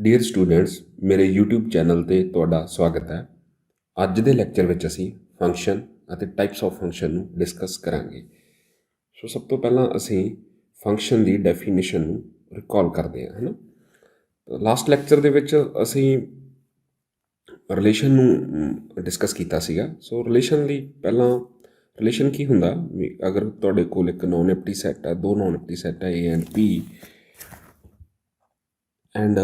Dear students, ਮੇਰੇ YouTube channel 'ਤੇ ਤੁਹਾਡਾ ਸਵਾਗਤ ਹੈ। ਅੱਜ ਦੇ ਲੈਕਚਰ ਵਿੱਚ ਅਸੀਂ ਫੰਕਸ਼ਨ ਅਤੇ ਟਾਈਪਸ ਆਫ ਫੰਕਸ਼ਨ ਨੂੰ ਡਿਸਕਸ ਕਰਾਂਗੇ। ਸੋ ਸਭ ਤੋਂ ਪਹਿਲਾਂ ਅਸੀਂ ਫੰਕਸ਼ਨ ਦੀ ਡੈਫੀਨੇਸ਼ਨ ਨੂੰ ਰਿਕਾਲ ਕਰਦੇ ਹਾਂ, ਹੈ ਨਾ। ਲਾਸਟ ਲੈਕਚਰ ਦੇ ਵਿੱਚ ਅਸੀਂ ਰਿਲੇਸ਼ਨ ਨੂੰ ਡਿਸਕਸ ਕੀਤਾ ਸੀਗਾ। ਸੋ ਰਿਲੇਸ਼ਨ ਲਈ ਪਹਿਲਾਂ ਰਿਲੇਸ਼ਨ ਕੀ ਹੁੰਦਾ, ਅਗਰ ਤੁਹਾਡੇ ਕੋਲ ਇੱਕ ਨੋਨ ਐਮਪਟੀ ਸੈੱਟ ਹੈ, ਦੋ ਨੋਨ ਐਮਪਟੀ ਸੈੱਟ ਹੈ A and B, and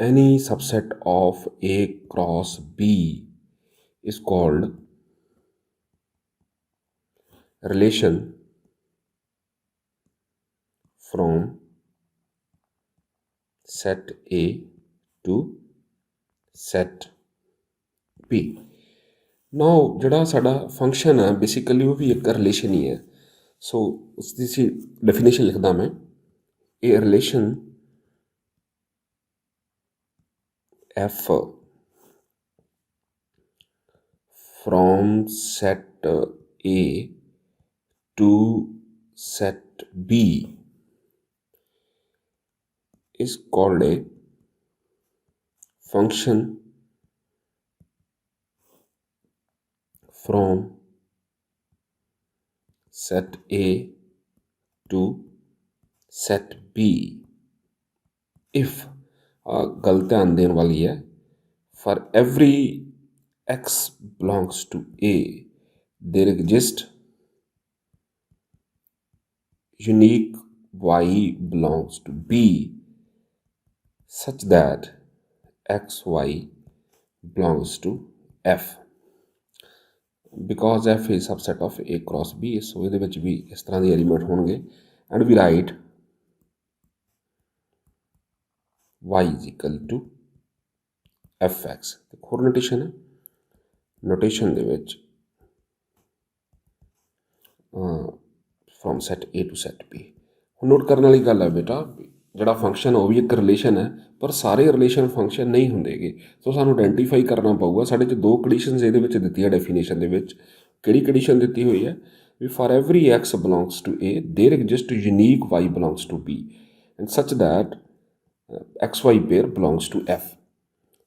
any subset of A cross B is called relation from set A to set B. Now ਜਿਹੜਾ ਸਾਡਾ ਫੰਕਸ਼ਨ ਹੈ ਬੇਸਿਕਲੀ ਉਹ ਵੀ ਇੱਕ ਰਿਲੇਸ਼ਨ ਹੀ ਹੈ। ਸੋ ਉਸ ਦੀ ਸੀ ਡੈਫੀਨੇਸ਼ਨ ਲਿਖਦਾ ਮੈਂ। ਇਹ relation F from set A to set B is called a function from set A to set B if ਗੱਲ ਧਿਆਨ ਦੇਣ ਵਾਲੀ ਹੈ, for every x belongs to A there exist unique y belongs to B such that xy belongs to F because F is subset of A cross B। ਸੋ ਇਹਦੇ ਵਿੱਚ ਵੀ ਇਸ ਤਰ੍ਹਾਂ ਦੇ ਐਲੀਮੈਂਟ ਹੋਣਗੇ and we write y is equal to fx। ਹੋਰ notation ਹੈ, notation ਦੇ ਵਿੱਚ from set A to set B। ਹੁਣ ਨੋਟ ਕਰਨ ਵਾਲੀ ਗੱਲ ਹੈ ਬੇਟਾ, ਜਿਹੜਾ ਫੰਕਸ਼ਨ ਉਹ ਵੀ ਇੱਕ ਰਿਲੇਸ਼ਨ ਹੈ, ਪਰ ਸਾਰੇ ਰਿਲੇਸ਼ਨ ਫੰਕਸ਼ਨ ਨਹੀਂ ਹੁੰਦੇਗੇ। ਸੋ ਸਾਨੂੰ ਆਇਡੈਂਟੀਫਾਈ ਕਰਨਾ ਪਊਗਾ। ਸਾਡੇ 'ਚ ਦੋ ਕੰਡੀਸ਼ਨਸ ਇਹਦੇ ਵਿੱਚ ਦਿੱਤੀਆਂ ਡੈਫੀਨੇਸ਼ਨ ਦੇ ਵਿੱਚ। ਕਿਹੜੀ ਕੰਡੀਸ਼ਨ ਦਿੱਤੀ ਹੋਈ ਹੈ ਵੀ for every x belongs to A there exist unique y belongs to B and such that XY pair belongs to F।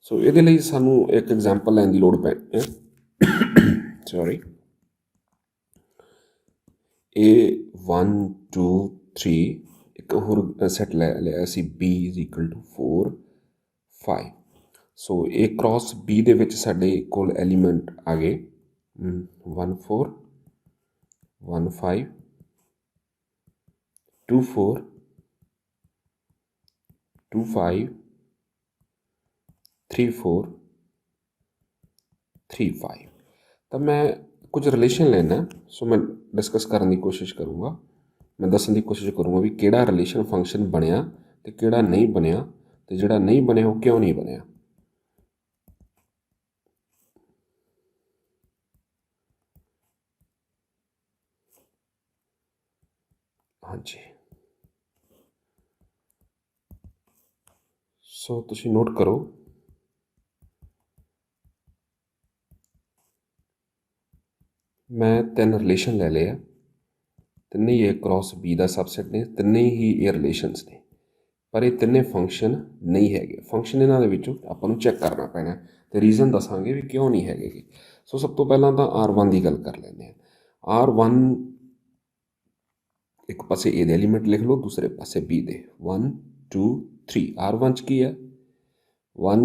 So ਇਹਦੇ ਲਈ ਸਾਨੂੰ ਇੱਕ ਐਗਜ਼ਾਮਪਲ ਲੈਣ ਦੀ ਲੋੜ ਪੈਣੀ ਹੈ। ਸੌਰੀ, A1 2 3 ਇੱਕ ਹੋਰ ਸੈੱਟ ਲੈ ਲਿਆ ਅਸੀਂ B is equal to 4 5। So A cross B ਦੇ ਵਿੱਚ ਸਾਡੇ ਕੋਲ ਐਲੀਮੈਂਟ ਆ ਗਏ 1 4 1 5 2 4 2 5 3 4 3 5। ਤਾਂ ਮੈਂ ਕੁਝ ਰਿਲੇਸ਼ਨ ਲੈਣਾ, ਸੋ ਮੈਂ ਡਿਸਕਸ ਕਰਨ ਦੀ ਕੋਸ਼ਿਸ਼ ਕਰੂੰਗਾ, ਮੈਂ ਦੱਸਣ ਦੀ ਕੋਸ਼ਿਸ਼ ਕਰੂੰਗਾ ਵੀ ਕਿਹੜਾ ਰਿਲੇਸ਼ਨ ਫੰਕਸ਼ਨ ਬਣਿਆ ਅਤੇ ਕਿਹੜਾ ਨਹੀਂ ਬਣਿਆ, ਅਤੇ ਜਿਹੜਾ ਨਹੀਂ ਬਣਿਆ ਉਹ ਕਿਉਂ ਨਹੀਂ ਬਣਿਆ। ਹਾਂਜੀ, ਸੋ ਤੁਸੀਂ ਨੋਟ ਕਰੋ। ਮੈਂ ਤਿੰਨ ਰਿਲੇਸ਼ਨ ਲੈ ਲਏ ਆ, ਤਿੰਨੇ ਹੀ A cross B the subset ਨੇ, ਤਿੰਨੇ ਹੀ ਇਹ ਰਿਲੇਸ਼ਨਸ ਨੇ, ਪਰ ਇਹ ਤਿੰਨੇ ਫੰਕਸ਼ਨ ਨਹੀਂ ਹੈਗੇ। ਫੰਕਸ਼ਨ ਇਹਨਾਂ ਦੇ ਵਿੱਚੋਂ ਆਪਾਂ ਨੂੰ ਚੈੱਕ ਕਰਨਾ ਪੈਣਾ ਅਤੇ ਰੀਜ਼ਨ ਦੱਸਾਂਗੇ ਵੀ ਕਿਉਂ ਨਹੀਂ ਹੈਗੇ। ਸੋ ਸਭ ਤੋਂ ਪਹਿਲਾਂ ਤਾਂ R1 ਦੀ ਗੱਲ ਕਰ ਲੈਂਦੇ ਹਾਂ। R1 ਇੱਕ ਪਾਸੇ A ਦੇ ਐਲੀਮੈਂਟ ਲਿਖ ਲਓ, ਦੂਸਰੇ ਪਾਸੇ B ਦੇ 1 2 3। R1 'ਚ ਕੀ ਹੈ 1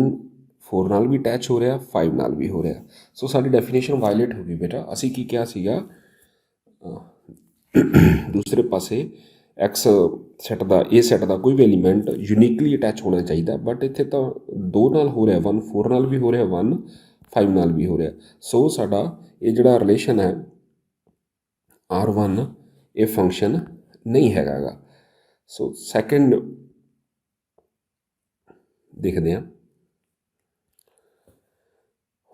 4 ਨਾਲ ਵੀ ਅਟੈਚ ਹੋ ਰਿਹਾ, 5 ਨਾਲ ਵੀ ਹੋ ਰਿਹਾ। ਸੋ ਸਾਡੀ ਡੈਫੀਨੇਸ਼ਨ ਵਾਇਲੇਟ ਹੋ ਗਈ ਬੇਟਾ। ਅਸੀਂ ਕੀ ਕਿਹਾ ਸੀਗਾ, ਦੂਸਰੇ ਪਾਸੇ ਐਕਸ ਸੈੱਟ ਦਾ A ਸੈੱਟ ਦਾ ਕੋਈ ਵੀ ਐਲੀਮੈਂਟ ਯੂਨੀਕਲੀ ਅਟੈਚ ਹੋਣਾ ਚਾਹੀਦਾ, ਬਟ ਇੱਥੇ ਤਾਂ 2 ਨਾਲ ਹੋ ਰਿਹਾ, 1 4 ਨਾਲ ਵੀ ਹੋ ਰਿਹਾ, 1 5 ਨਾਲ ਵੀ ਹੋ ਰਿਹਾ। ਸੋ ਸਾਡਾ ਇਹ ਜਿਹੜਾ ਰਿਲੇਸ਼ਨ ਹੈ R1 ਇਹ ਫੰਕਸ਼ਨ ਨਹੀਂ ਹੈਗਾ ਗਾ। ਸੋ ਸੈਕਿੰਡ ਦੇਖਦੇ ਹਾਂ।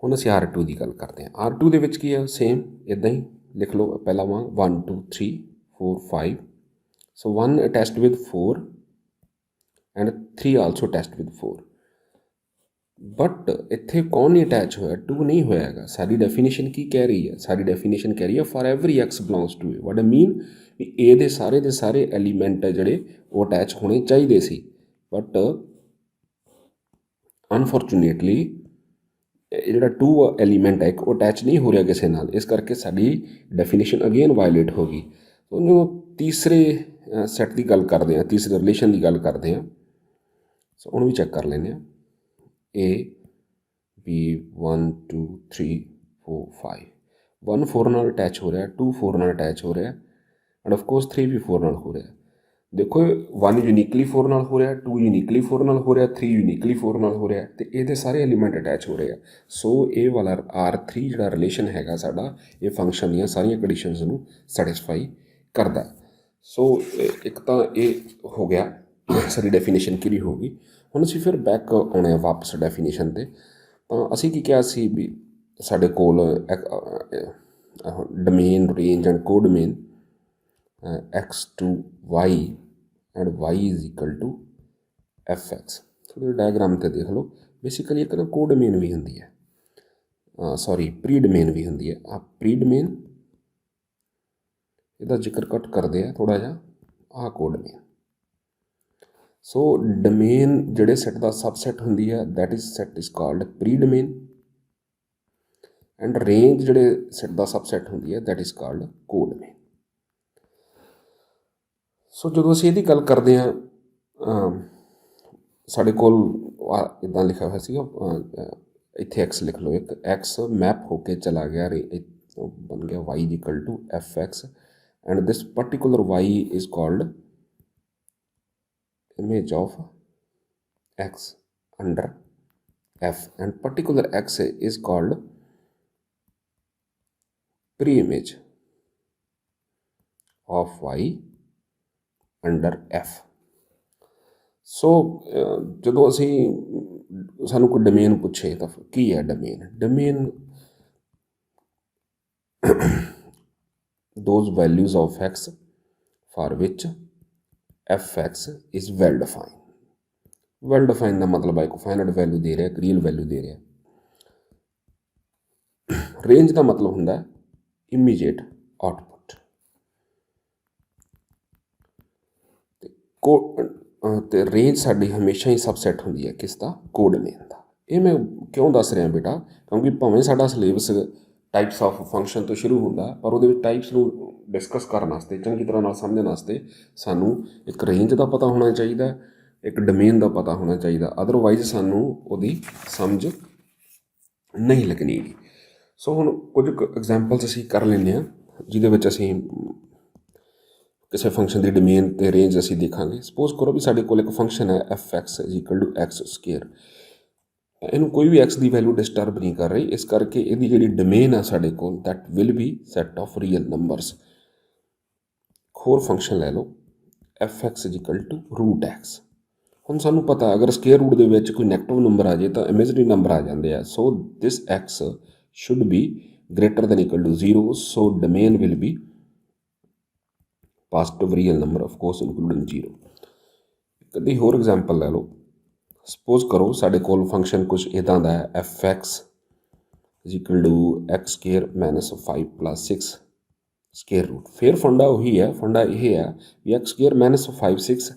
ਹੁਣ ਅਸੀਂ R2 ਦੀ ਗੱਲ ਕਰਦੇ ਹਾਂ। R2 ਦੇ ਵਿੱਚ ਕੀ ਹੈ, ਸੇਮ ਇੱਦਾਂ ਹੀ ਲਿਖ ਲਓ ਪਹਿਲਾਂ ਵਾਂਗ 1 2 3 4 5। ਸੋ 1 attached with 4 and 3 also attached with 4। But ਇੱਥੇ ਕੌਣ ਨਹੀਂ ਅਟੈਚ ਹੋਇਆ, 2 ਨਹੀਂ ਹੋਇਆ ਹੈਗਾ। ਸਾਡੀ ਡੈਫੀਨੇਸ਼ਨ ਕੀ ਕਹਿ ਰਹੀ ਹੈ, ਸਾਡੀ ਡੈਫੀਨੇਸ਼ਨ ਕਹਿ ਰਹੀ ਹੈ for every x belongs to A। What I mean we A ਦੇ ਸਾਰੇ ਐਲੀਮੈਂਟ ਹੈ ਜਿਹੜੇ ਉਹ ਅਟੈਚ ਹੋਣੇ ਚਾਹੀਦੇ ਸੀ, ਬਟ ਅਨਫੋਰਚੂਨੇਟਲੀ ਇਹ ਜਿਹੜਾ ਟੂ ਐਲੀਮੈਂਟ ਹੈ ਇੱਕ ਉਹ ਅਟੈਚ ਨਹੀਂ ਹੋ ਰਿਹਾ ਕਿਸੇ ਨਾਲ, ਇਸ ਕਰਕੇ ਸਾਡੀ ਡੈਫੀਨੇਸ਼ਨ ਅਗੇਨ ਵਾਇਲੇਟ ਹੋ ਗਈ। ਉਹਨੂੰ ਤੀਸਰੇ ਸੈੱਟ ਦੀ ਗੱਲ ਕਰਦੇ ਹਾਂ, ਤੀਸਰੇ ਰਿਲੇਸ਼ਨ ਦੀ ਗੱਲ ਕਰਦੇ ਹਾਂ। ਸੋ ਉਹਨੂੰ ਵੀ ਚੈੱਕ ਕਰ ਲੈਂਦੇ ਹਾਂ। A B 1 2 3 4 5 1 4 ਨਾਲ ਅਟੈਚ ਹੋ ਰਿਹਾ, 2 4 ਨਾਲ ਅਟੈਚ ਹੋ ਰਿਹਾ, ਐਂਡ ਆਫ ਕੋਰਸ 3 ਵੀ 4 ਨਾਲ ਹੋ ਰਿਹਾ। ਦੇਖੋ 1 ਯੂਨੀਕਲੀ 4 ਨਾਲ ਹੋ ਰਿਹਾ, 2 ਯੂਨੀਕਲੀ 4 ਨਾਲ ਹੋ ਰਿਹਾ, 3 ਯੂਨੀਕਲੀ 4 ਨਾਲ ਹੋ ਰਿਹਾ, ਅਤੇ ਇਹਦੇ ਸਾਰੇ ਐਲੀਮੈਂਟ ਅਟੈਚ ਹੋ ਰਹੇ ਆ। ਸੋ ਇਹ ਵਾਲਾ R3 ਜਿਹੜਾ ਰਿਲੇਸ਼ਨ ਹੈਗਾ ਸਾਡਾ, ਇਹ ਫੰਕਸ਼ਨ ਦੀਆਂ ਸਾਰੀਆਂ ਕੰਡੀਸ਼ਨਸ ਨੂੰ ਸੈਟਿਸਫਾਈ ਕਰਦਾ। ਸੋ ਇੱਕ ਤਾਂ ਇਹ ਹੋ ਗਿਆ, ਸਾਡੀ ਡੈਫੀਨੇਸ਼ਨ ਕਲੀਅਰ ਹੋ ਗਈ। ਹੁਣ ਅਸੀਂ ਫਿਰ ਬੈਕ ਆਉਣੇ ਆ ਵਾਪਸ ਡੈਫੀਨੇਸ਼ਨ 'ਤੇ। ਤਾਂ ਅਸੀਂ ਕੀ ਕਿਹਾ ਸੀ ਵੀ ਸਾਡੇ ਕੋਲ domain, range and codomain x to y and y is equal to fx। ਥੋੜ੍ਹੇ ਡਾਇਗਰਾਮ 'ਤੇ ਦੇਖ ਲਓ। ਬੇਸਿਕਲੀ ਇੱਕ ਨਾ ਕੋਡੋਮੇਨ ਵੀ ਹੁੰਦੀ ਹੈ, ਸੌਰੀ ਪ੍ਰੀ ਡੋਮੇਨ ਵੀ ਹੁੰਦੀ ਹੈ। ਆਹ ਪ੍ਰੀ ਡੋਮੇਨ, ਇਹਦਾ ਜ਼ਿਕਰ ਘੱਟ ਕਰਦੇ ਆ ਥੋੜ੍ਹਾ ਜਿਹਾ। ਆਹ ਕੋਡੋਮੇਨ। ਸੋ ਡੋਮੇਨ ਜਿਹੜੇ ਸੈੱਟ ਦਾ ਸਬਸੈਟ ਹੁੰਦੀ ਹੈ, that is set is called pre domain, and range ਜਿਹੜੇ ਸੈੱਟ ਦਾ ਸਬਸੈਟ ਹੁੰਦੀ ਹੈ, ਦੈਟ ਇਜ਼ ਕਾਲਡ ਕੋਡੋਮੇਨ। ਸੋ ਜਦੋਂ ਅਸੀਂ ਇਹਦੀ ਗੱਲ ਕਰਦੇ ਹਾਂ, ਸਾਡੇ ਕੋਲ ਇੱਦਾਂ ਲਿਖਿਆ ਹੋਇਆ ਸੀਗਾ, ਇੱਥੇ ਐਕਸ ਲਿਖ ਲਓ, ਇੱਕ ਐਕਸ ਮੈਪ ਹੋ ਕੇ ਚਲਾ ਗਿਆ, ਬਣ ਗਿਆ y equal to fx, and this particular y is called image of x under f, and particular x is called pre-image of y under f। ਸੋ ਜਦੋਂ ਅਸੀਂ ਸਾਨੂੰ ਕੋਈ ਡੋਮੇਨ ਪੁੱਛੇ ਤਾਂ ਕੀ ਹੈ domain? Domain those values of x for which fx is well defined। Well define ਦਾ ਮਤਲਬ ਹੈ ਇੱਕ ਫਾਈਨਾਈਟ ਵੈਲਿਊ ਦੇ ਰਿਹਾ, ਇੱਕ ਰੀਅਲ ਵੈਲਿਊ ਦੇ ਰਿਹਾ। ਰੇਂਜ ਦਾ ਮਤਲਬ ਹੁੰਦਾ ਇਮੀਡੀਏਟ ਆਊਟਪੁੱਟ। ਅਤੇ ਰੇਂਜ ਸਾਡੀ ਹਮੇਸ਼ਾ ਹੀ ਸਬਸੈਟ ਹੁੰਦੀ ਹੈ ਕਿਸ ਦਾ? ਕੋਡੋਮੇਨ ਦਾ। ਇਹ ਮੈਂ ਕਿਉਂ ਦੱਸ ਰਿਹਾ ਬੇਟਾ? ਕਿਉਂਕਿ ਭਾਵੇਂ ਸਾਡਾ ਸਿਲੇਬਸ ਟਾਈਪਸ ਆਫ ਫੰਕਸ਼ਨ ਤੋਂ ਸ਼ੁਰੂ ਹੁੰਦਾ, ਪਰ ਉਹਦੇ ਵਿੱਚ ਟਾਈਪਸ ਨੂੰ ਡਿਸਕਸ ਕਰਨ ਵਾਸਤੇ, ਚੰਗੀ ਤਰ੍ਹਾਂ ਨਾਲ ਸਮਝਣ ਵਾਸਤੇ ਸਾਨੂੰ ਇੱਕ ਰੇਂਜ ਦਾ ਪਤਾ ਹੋਣਾ ਚਾਹੀਦਾ, ਇੱਕ ਡੋਮੇਨ ਦਾ ਪਤਾ ਹੋਣਾ ਚਾਹੀਦਾ, ਅਦਰਵਾਈਜ਼ ਸਾਨੂੰ ਉਹਦੀ ਸਮਝ ਨਹੀਂ ਲੱਗਣੀ ਗੀ। ਸੋ ਹੁਣ ਕੁਝ ਕੁ ਐਗਜ਼ਾਮਪਲਸ ਅਸੀਂ ਕਰ ਲੈਂਦੇ ਹਾਂ, ਜਿਹਦੇ ਵਿੱਚ ਅਸੀਂ ਕਿਸੇ ਫੰਕਸ਼ਨ ਦੀ ਡੋਮੇਨ ਅਤੇ ਰੇਂਜ ਅਸੀਂ ਦੇਖਾਂਗੇ। ਸਪੋਜ਼ ਕਰੋ ਵੀ ਸਾਡੇ ਕੋਲ ਇੱਕ ਫੰਕਸ਼ਨ ਹੈ fx is equal to x square. ਇਹਨੂੰ ਕੋਈ ਵੀ ਐਕਸ ਦੀ ਵੈਲਿਊ ਡਿਸਟਰਬ ਨਹੀਂ ਕਰ ਰਹੀ, ਇਸ ਕਰਕੇ ਇਹਦੀ ਜਿਹੜੀ ਡੋਮੇਨ ਆ ਸਾਡੇ ਕੋਲ, that will be set of real numbers. ਹੋਰ ਫੰਕਸ਼ਨ ਲੈ ਲਓ fx is equal to root x. ਹੁਣ ਸਾਨੂੰ ਪਤਾ ਅਗਰ ਸਕੇਅਰ ਰੂਟ ਦੇ ਵਿੱਚ ਕੋਈ ਨੈਗੇਟਿਵ ਨੰਬਰ ਆ ਜਾਏ ਤਾਂ ਇਮੇਜਰੀ ਨੰਬਰ ਆ ਜਾਂਦੇ ਆ। So this x should be greater than equal to 0। So domain will be positive real number, of course including 0। ਕਦੀ ਹੋਰ ਐਗਜ਼ਾਮਪਲ ਲੈ ਲਓ। ਸਪੋਜ਼ ਕਰੋ ਸਾਡੇ ਕੋਲ ਫੰਕਸ਼ਨ ਕੁਛ ਇੱਦਾਂ ਦਾ ਹੈ fx is equal to x square minus 5 plus 6 square root. ਫਿਰ ਫੰਡਾ ਉਹੀ ਹੈ, ਫੰਡਾ ਇਹ ਹੈ ਵੀ x square minus 5 6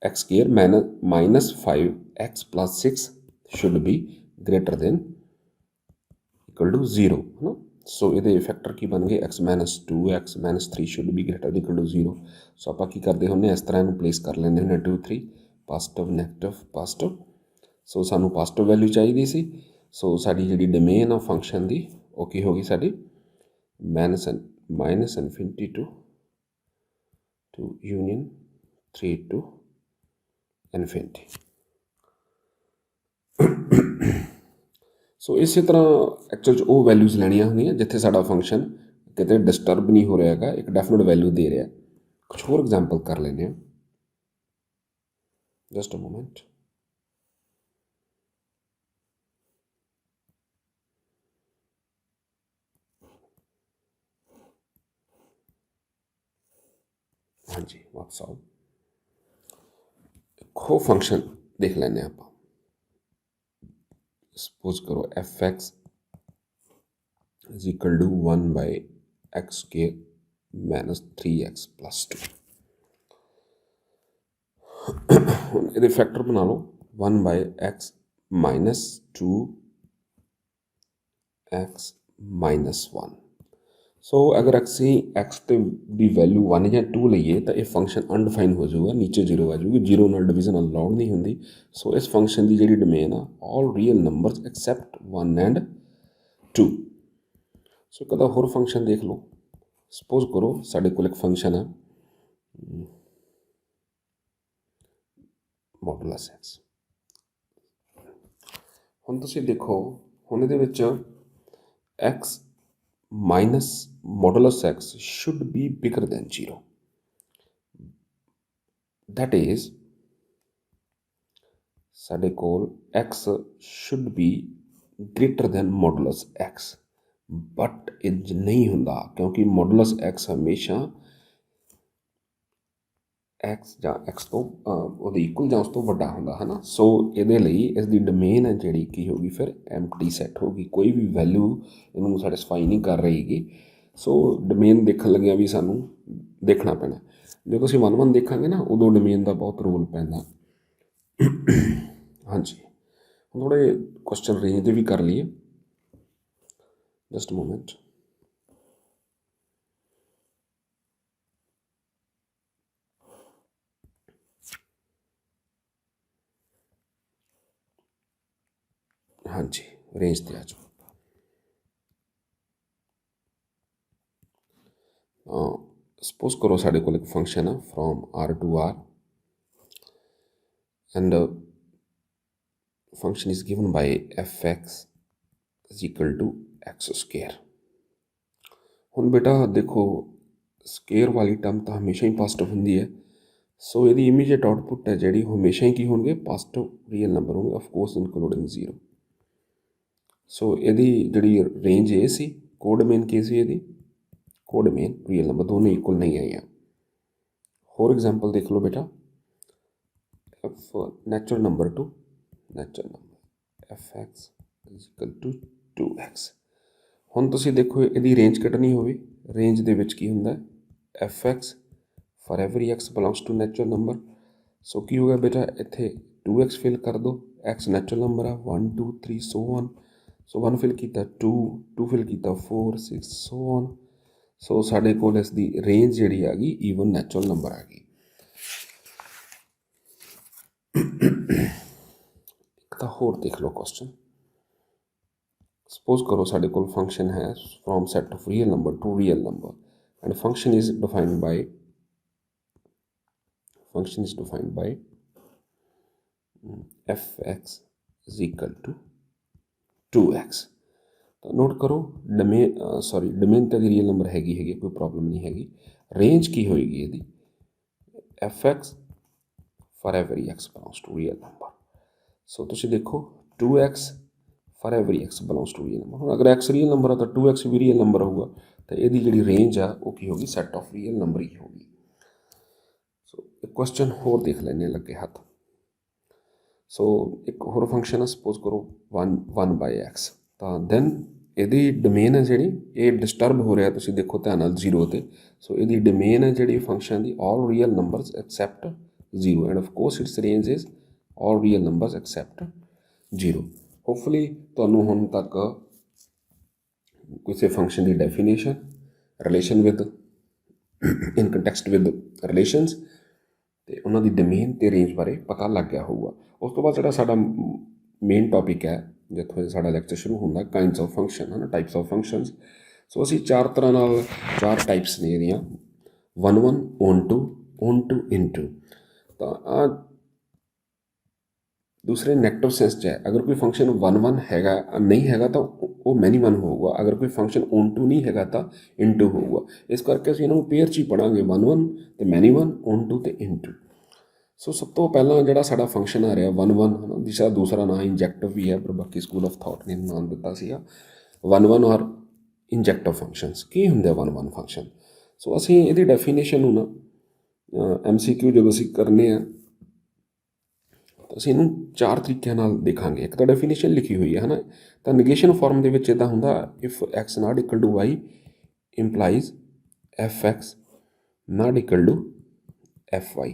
x square minus 5x plus 6 should be greater than equal to 0 है ना। सो ये फैक्टर की बन गए x minus 2 x minus 3 should be greater than equal to 0। सो आप की करते होंगे इस तरह प्लेस कर लेंगे होंगे 2 3 पॉजिटिव नैगेटिव पॉजिटिव। सो सानू पॉजिटिव वैल्यू चाहिए सी। सो साडी जी डोमेन ऑफ फंक्शन की वो की होगी साडी minus infinity to union 3 to infinity. So ਇਸੇ ਤਰ੍ਹਾਂ ਐਕਚੁਅਲ 'ਚ ਉਹ ਵੈਲਿਊਜ਼ ਲੈਣੀਆਂ ਹੁੰਦੀਆਂ ਜਿੱਥੇ ਸਾਡਾ ਫੰਕਸ਼ਨ ਕਿਤੇ ਡਿਸਟਰਬ ਨਹੀਂ ਹੋ ਰਿਹਾ ਹੈਗਾ, ਇੱਕ ਡੈਫੀਨਿਟ ਵੈਲਿਊ ਦੇ ਰਿਹਾ। ਕੁਛ ਹੋਰ ਐਗਜ਼ਾਮਪਲ ਕਰ ਲੈਂਦੇ ਹਾਂ। Just a moment. ਹਾਂਜੀ ਵਾਪਸ ਆਓ। ਹੋ ਫੰਕਸ਼ਨ ਦੇਖ ਲੈਂਦੇ ਹਾਂ ਆਪਾਂ। ਸਪੋਜ਼ ਕਰੋ fx is equal to 1 by x square minus 3x plus 2। ਹੁਣ ਇਹਦੇ ਫੈਕਟਰ ਬਣਾ ਲਓ 1 ਬਾਈ ਐਕਸ -2x -1। सो अगर ਅਸੀਂ x ਤੇ ਦੀ ਵੈਲਿਊ 1 ਜਾਂ 2 ਲਈਏ ਤਾਂ ਇਹ ਫੰਕਸ਼ਨ ਅਨਡਿਫਾਈਨ ਹੋ ਜਾਊਗਾ, ਨੀਚੇ 0 ਆ ਜਾਊਗੀ, 0 ਨਾਲ ਡਿਵੀਜ਼ਨ ਅਲਾਉਡ ਨਹੀਂ ਹੁੰਦੀ। ਸੋ ਇਸ ਫੰਕਸ਼ਨ ਦੀ ਜਿਹੜੀ ਡੋਮੇਨ ਆ ਆਲ ਰੀਅਲ ਨੰਬਰਸ ਐਕਸੈਪਟ 1 ਐਂਡ 2। ਸੋ ਇੱਕ ਹੋਰ ਫੰਕਸ਼ਨ ਦੇਖ ਲਓ। ਸਪੋਜ਼ ਕਰੋ ਸਾਡੇ ਕੋਲ ਇੱਕ ਫੰਕਸ਼ਨ ਹੈ ਮੋਡੂਲਸ x। ਹੁਣ ਤੁਸੀਂ ਦੇਖੋ, ਹੁਣ ਇਹਦੇ ਵਿੱਚ x minus modulus x should be bigger than 0. That is, ਸਾਡੇ ਕੋਲ x should be greater than modulus x, but ਇੰਜ ਨਹੀਂ ਹੁੰਦਾ ਕਿਉਂਕਿ modulus x ਹਮੇਸ਼ਾ x ਜਾਂ x ਤੋਂ ਉਹਦੇ ਇਕੁਅਲ ਜਾਂ ਉਸ ਤੋਂ ਵੱਡਾ ਹੁੰਦਾ ਹੈ ਨਾ। ਸੋ ਇਹਦੇ ਲਈ ਇਸ ਦੀ ਡੋਮੇਨ ਹੈ ਜਿਹੜੀ ਕੀ ਹੋਊਗੀ ਫਿਰ ਐਮਪਟੀ ਸੈੱਟ ਹੋਊਗੀ, ਕੋਈ ਵੀ ਵੈਲਿਊ ਇਹਨੂੰ ਸੈਟਿਸਫਾਈ ਨਹੀਂ ਕਰ ਰਹੀਗੀ। ਸੋ ਡੋਮੇਨ ਦੇਖਣ ਲੱਗਿਆ ਵੀ ਸਾਨੂੰ ਦੇਖਣਾ ਪੈਣਾ। ਜਦੋਂ ਅਸੀਂ 1 1 ਦੇਖਾਂਗੇ ਨਾ ਉਦੋਂ ਡੋਮੇਨ ਦਾ ਬਹੁਤ ਰੋਲ ਪੈਂਦਾ। ਹਾਂਜੀ, ਹੁਣ ਥੋੜ੍ਹੇ ਕੁਐਸਚਨ ਰੇਂਜ ਦੇ ਵੀ ਕਰ ਲਈਏ। Just moment. ਹਾਂਜੀ, ਰੇਂਜ 'ਤੇ ਆ ਜਾਓ। ਸਪੋਜ਼ ਕਰੋ ਸਾਡੇ ਕੋਲ ਇੱਕ ਫੰਕਸ਼ਨ ਆ from R to R and function is given by fx is equal to x square। ਹੁਣ ਬੇਟਾ ਦੇਖੋ ਸਕੇਅਰ ਵਾਲੀ ਟਰਮ ਤਾਂ ਹਮੇਸ਼ਾ ਹੀ ਪੋਜ਼ਿਟਿਵ ਹੁੰਦੀ ਹੈ। ਸੋ ਇਹਦੀ ਇਮੀਡੀਏਟ ਆਊਟਪੁੱਟ ਹੈ ਜਿਹੜੀ ਹਮੇਸ਼ਾ ਹੀ ਕੀ ਹੋਣਗੇ ਪੋਜ਼ਿਟਿਵ ਰੀਅਲ ਨੰਬਰ ਹੋਣਗੇ, ਆਫ ਕੋਰਸ ਇਨਕਲੂਡਿੰਗ 0। ਸੋ ਇਹਦੀ ਜਿਹੜੀ ਰੇਂਜ ਇਹ ਸੀ, ਕੋਡਮੇਨ ਕੀ ਸੀ ਇਹਦੀ, ਕੋਡਮੇਨ ਰੀਅਲ ਨੰਬਰ ਦੋਨੇ ਇਕੁਅਲ ਨਹੀਂ ਆਈਆਂ। ਹੋਰ ਐਗਜ਼ਾਮਪਲ ਦੇਖ ਲਓ ਬੇਟਾ, natural number to natural number fx is equal to 2x। ਹੁਣ ਤੁਸੀਂ ਦੇਖੋ ਇਹਦੀ ਰੇਂਜ ਕੱਢਣੀ ਹੋਵੇ, ਰੇਂਜ ਦੇ ਵਿੱਚ ਕੀ ਹੁੰਦਾ fx for every x belongs to natural number। ਸੋ ਕੀ ਹੋਗਾ ਬੇਟਾ ਇੱਥੇ 2x ਫਿਲ ਕਰ ਦਿਓ, x ਨੈਚੁਰਲ ਨੰਬਰ ਆ 1 2 3 ਸੋ ਔਨ। ਸੋ 1 ਫਿਲ ਕੀਤਾ 2 2 ਫਿਲ ਕੀਤਾ 4 6 ਸੋ ਔਨ। ਸੋ ਸਾਡੇ ਕੋਲ ਇਸ ਦੀ ਰੇਂਜ ਜਿਹੜੀ ਆ ਗਈ ਈਵਨ ਨੈਚੁਰਲ ਨੰਬਰ ਆ ਗਈ। ਇੱਕ ਤਾਂ ਹੋਰ ਦੇਖ ਲਓ ਕੁਐਸਚਨ। ਸਪੋਜ਼ ਕਰੋ ਸਾਡੇ ਕੋਲ ਫੰਕਸ਼ਨ ਹੈ from set of real number to real number and function is defined by fx is equal to 2x। ਤਾਂ ਨੋਟ ਕਰੋ ਡੋਮੇਨ ਤਾਂ ਰੀਅਲ ਨੰਬਰ ਹੈਗੀ ਕੋਈ ਪ੍ਰੋਬਲਮ ਨਹੀਂ ਹੈਗੀ। ਰੇਂਜ ਕੀ ਹੋਏਗੀ ਇਹਦੀ fx for every x belongs to real number। ਸੋ ਤੁਸੀਂ ਦੇਖੋ 2x for every x belongs to real number। ਹੁਣ ਅਗਰ x ਰੀਅਲ ਨੰਬਰ ਆ ਤਾਂ 2x ਵੀ ਰੀਅਲ ਨੰਬਰ ਹੋਊਗਾ, ਤਾਂ ਇਹਦੀ ਜਿਹੜੀ ਰੇਂਜ ਆ ਉਹ ਕੀ ਹੋਗੀ ਸੈਟ ਆਫ ਰੀਅਲ ਨੰਬਰ ਹੀ ਹੋਗੀ। ਸੋ ਇੱਕ ਕੁਐਸਚਨ ਹੋਰ ਦੇਖ ਲੈਂਦੇ ਲੱਗੇ ਹੱਥ। ਸੋ ਇੱਕ ਹੋਰ ਫੰਕਸ਼ਨ ਆ, ਸਪੋਜ਼ ਕਰੋ 1/x, ਤਾਂ ਦੈਨ ਇਹਦੀ ਡੋਮੇਨ ਹੈ ਜਿਹੜੀ ਇਹ ਡਿਸਟਰਬ ਹੋ ਰਿਹਾ, ਤੁਸੀਂ ਦੇਖੋ ਧਿਆਨ ਨਾਲ 0 'ਤੇ। ਸੋ ਇਹਦੀ ਡੋਮੇਨ ਹੈ ਜਿਹੜੀ ਫੰਕਸ਼ਨ ਦੀ all real numbers except 0 and of course its range is all real numbers except 0। Hopefully ਤੁਹਾਨੂੰ ਹੁਣ ਤੱਕ ਕਿਸੇ ਫੰਕਸ਼ਨ ਦੀ definition, relation with in context with relations ਅਤੇ ਉਹਨਾਂ ਦੀ ਡੋਮੇਨ ਅਤੇ ਰੇਂਜ ਬਾਰੇ ਪਤਾ ਲੱਗ ਗਿਆ ਹੋਊਗਾ। ਉਸ ਤੋਂ ਬਾਅਦ ਜਿਹੜਾ ਸਾਡਾ ਮੇਨ ਟੋਪਿਕ ਹੈ ਜਿੱਥੋਂ ਸਾਡਾ ਲੈਕਚਰ ਸ਼ੁਰੂ ਹੁੰਦਾ, ਕਾਈਂਡਸ ਆਫ ਫੰਕਸ਼ਨ ਹੈ ਨਾ, ਟਾਈਪਸ ਆਫ ਫੰਕਸ਼ਨਸ। ਸੋ ਅਸੀਂ 4 ਤਰ੍ਹਾਂ ਨਾਲ 4 ਟਾਈਪਸ ਨੇ ਇਹਦੀਆਂ, 1 1 on to into। ਤਾਂ ਆਹ ਦੂਸਰੇ ਨੈਗੇਟਿਵ ਸੈਂਸ 'ਚ ਹੈ। ਅਗਰ ਕੋਈ ਫੰਕਸ਼ਨ 1 1 ਹੈਗਾ ਨਹੀਂ ਹੈਗਾ ਤਾਂ ਉਹ ਮੈਨੀ 1 ਹੋਊਗਾ, ਅਗਰ ਕੋਈ ਫੰਕਸ਼ਨ on to ਨਹੀਂ ਹੈਗਾ ਤਾਂ into ਹੋਊਗਾ। ਇਸ ਕਰਕੇ ਅਸੀਂ ਇਹਨਾਂ ਨੂੰ ਪੇਅਰ 'ਚ ਹੀ ਪੜ੍ਹਾਂਗੇ, 1 1 ਅਤੇ ਮੈਨੀ 1, on to ਅਤੇ into। ਸੋ ਸਭ ਤੋਂ ਪਹਿਲਾਂ ਜਿਹੜਾ ਸਾਡਾ ਫੰਕਸ਼ਨ ਆ ਰਿਹਾ 1 1 ਹੈ ਨਾ, ਜਿਸਦਾ ਦੂਸਰਾ ਨਾਂ ਇੰਜੈਕਟਿਵ ਵੀ ਹੈ, ਪਰ ਬਾਕੀ ਸਕੂਲ ਆਫ ਥਾਟ ਨੇ ਨਾਮ ਦਿੱਤਾ ਸੀਗਾ 1 1 ਔਰ ਇੰਜੈਕਟਿਵ ਫੰਕਸ਼ਨਸ। ਕੀ ਹੁੰਦੇ 1 1 ਫੰਕਸ਼ਨ? ਸੋ ਅਸੀਂ ਇਹਦੀ ਡੈਫੀਨੇਸ਼ਨ ਨੂੰ ਨਾ MCQ ਜਦੋਂ ਅਸੀਂ ਕਰਨੇ ਆ ਤਾਂ ਅਸੀਂ ਇਹਨੂੰ 4 ਤਰੀਕਿਆਂ ਨਾਲ ਦੇਖਾਂਗੇ। ਇੱਕ ਤਾਂ ਡੈਫੀਨੇਸ਼ਨ ਲਿਖੀ ਹੋਈ ਹੈ ਨਾ, ਤਾਂ ਨੈਗੇਸ਼ਨ ਫਾਰਮ ਦੇ ਵਿੱਚ ਇੱਦਾਂ ਹੁੰਦਾ, if x not equal to y implies fx not equal to fy।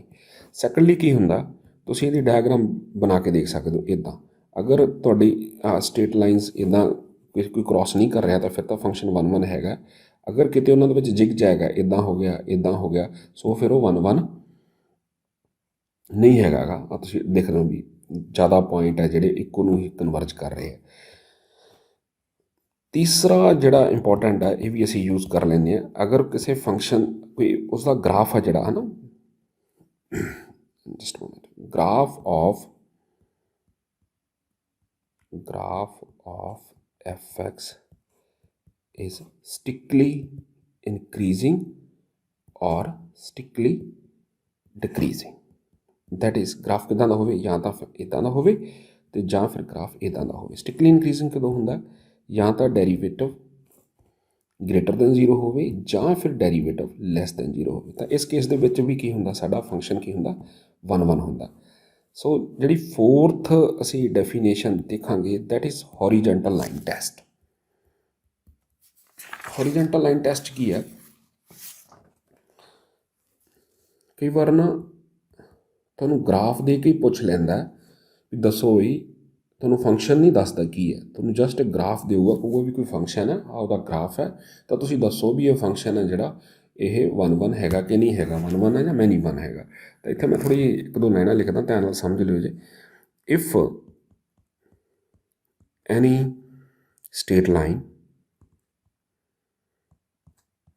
Secondly ਕੀ ਹੁੰਦਾ, ਤੁਸੀਂ ਇਹਦੀ ਡਾਇਗਰਾਮ ਬਣਾ ਕੇ ਦੇਖ ਸਕਦੇ ਹੋ ਇੱਦਾਂ। ਅਗਰ ਤੁਹਾਡੀ ਸਟੇਟ ਲਾਈਨਸ ਇੱਦਾਂ ਕੋਈ ਕ੍ਰੋਸ ਨਹੀਂ ਕਰ ਰਿਹਾ ਤਾਂ ਫਿਰ ਤਾਂ ਫੰਕਸ਼ਨ 1 1 ਹੈਗਾ। ਅਗਰ ਕਿਤੇ ਉਹਨਾਂ ਦੇ ਵਿੱਚ ਜਿਗ ਜੈਗ ਹੈ, ਇੱਦਾਂ ਹੋ ਗਿਆ ਸੋ ਫਿਰ ਉਹ 1 1 ਨਹੀਂ ਹੈਗਾ ਗਾ। ਤੁਸੀਂ ਦੇਖ ਰਹੇ ਹੋ ਵੀ ਜ਼ਿਆਦਾ ਪੁਆਇੰਟ ਹੈ ਜਿਹੜੇ ਇੱਕੋ ਨੂੰ ਹੀ ਕਨਵਰਜ ਕਰ ਰਹੇ ਹੈ। ਤੀਸਰਾ ਜਿਹੜਾ ਇੰਪੋਰਟੈਂਟ ਹੈ ਇਹ ਵੀ ਅਸੀਂ ਯੂਜ਼ ਕਰ ਲੈਂਦੇ ਹਾਂ। ਅਗਰ ਕਿਸੇ ਫੰਕਸ਼ਨ ਕੋਈ ਉਸਦਾ ਗ੍ਰਾਫ ਹੈ ਜਿਹੜਾ ਹੈ ਨਾ, just moment, graph of fx is strictly increasing or strictly decreasing, that is graph ਕਿੱਦਾਂ ਦਾ ਹੋਵੇ, ਜਾਂ ਤਾਂ ਫਿਰ ਇੱਦਾਂ ਦਾ ਹੋਵੇ ਅਤੇ ਜਾਂ ਫਿਰ ਗ੍ਰਾਫ ਇੱਦਾਂ ਦਾ ਹੋਵੇ। ਸਟ੍ਰਿਕਟਲੀ ਇਨਕਰੀਜ਼ਿੰਗ ਕਦੋਂ ਹੁੰਦਾ, ਜਾਂ ਤਾਂ ਡੈਰੀਵੇਟਿਵ ਗ੍ਰੇਟਰ ਦੈਨ 0 ਹੋਵੇ ਜਾਂ ਫਿਰ ਡੈਰੀਵੇਟਿਵ ਲੈਸ ਦੈਨ 0 ਹੋਵੇ। ਤਾਂ ਇਸ ਕੇਸ ਦੇ ਵਿੱਚ ਵੀ ਕੀ ਹੁੰਦਾ, ਸਾਡਾ ਫੰਕਸ਼ਨ ਕੀ ਹੁੰਦਾ, 1 1 ਹੁੰਦਾ। ਸੋ ਜਿਹੜੀ ਫੋਰਥ ਅਸੀਂ ਡੈਫੀਨੇਸ਼ਨ ਦੇਖਾਂਗੇ that is horizontal line test. Horizontal line test ਕੀ ਹੈ, ਕਈ ਵਾਰ ਨਾ ਤੁਹਾਨੂੰ ਗ੍ਰਾਫ ਦੇ ਕੇ ਹੀ ਪੁੱਛ ਲੈਂਦਾ ਵੀ ਦੱਸੋ ਵੀ, ਤੁਹਾਨੂੰ ਫੰਕਸ਼ਨ ਨਹੀਂ ਦੱਸਦਾ ਕੀ ਹੈ, ਤੁਹਾਨੂੰ ਜਸਟ ਗ੍ਰਾਫ ਦੇਊਗਾ, ਕਹੂਗਾ ਵੀ ਕੋਈ ਫੰਕਸ਼ਨ ਹੈ, ਉਹਦਾ ਗ੍ਰਾਫ ਹੈ, ਤਾਂ ਤੁਸੀਂ ਦੱਸੋ ਵੀ ਇਹ ਫੰਕਸ਼ਨ ਹੈ ਜਿਹੜਾ ਇਹ 1 1 ਹੈਗਾ ਕਿ ਨਹੀਂ ਹੈਗਾ, 1 1 ਹੈ ਜਾਂ ਮੈਨੀ 1 ਹੈਗਾ। ਤਾਂ ਇੱਥੇ ਮੈਂ ਥੋੜ੍ਹੀ ਜਿਹੀ ਇੱਕ ਦੋ ਲਾਈਨਾਂ ਲਿਖਦਾ, ਧਿਆਨ ਨਾਲ ਸਮਝ ਲਿਓ ਜੇ। If any state line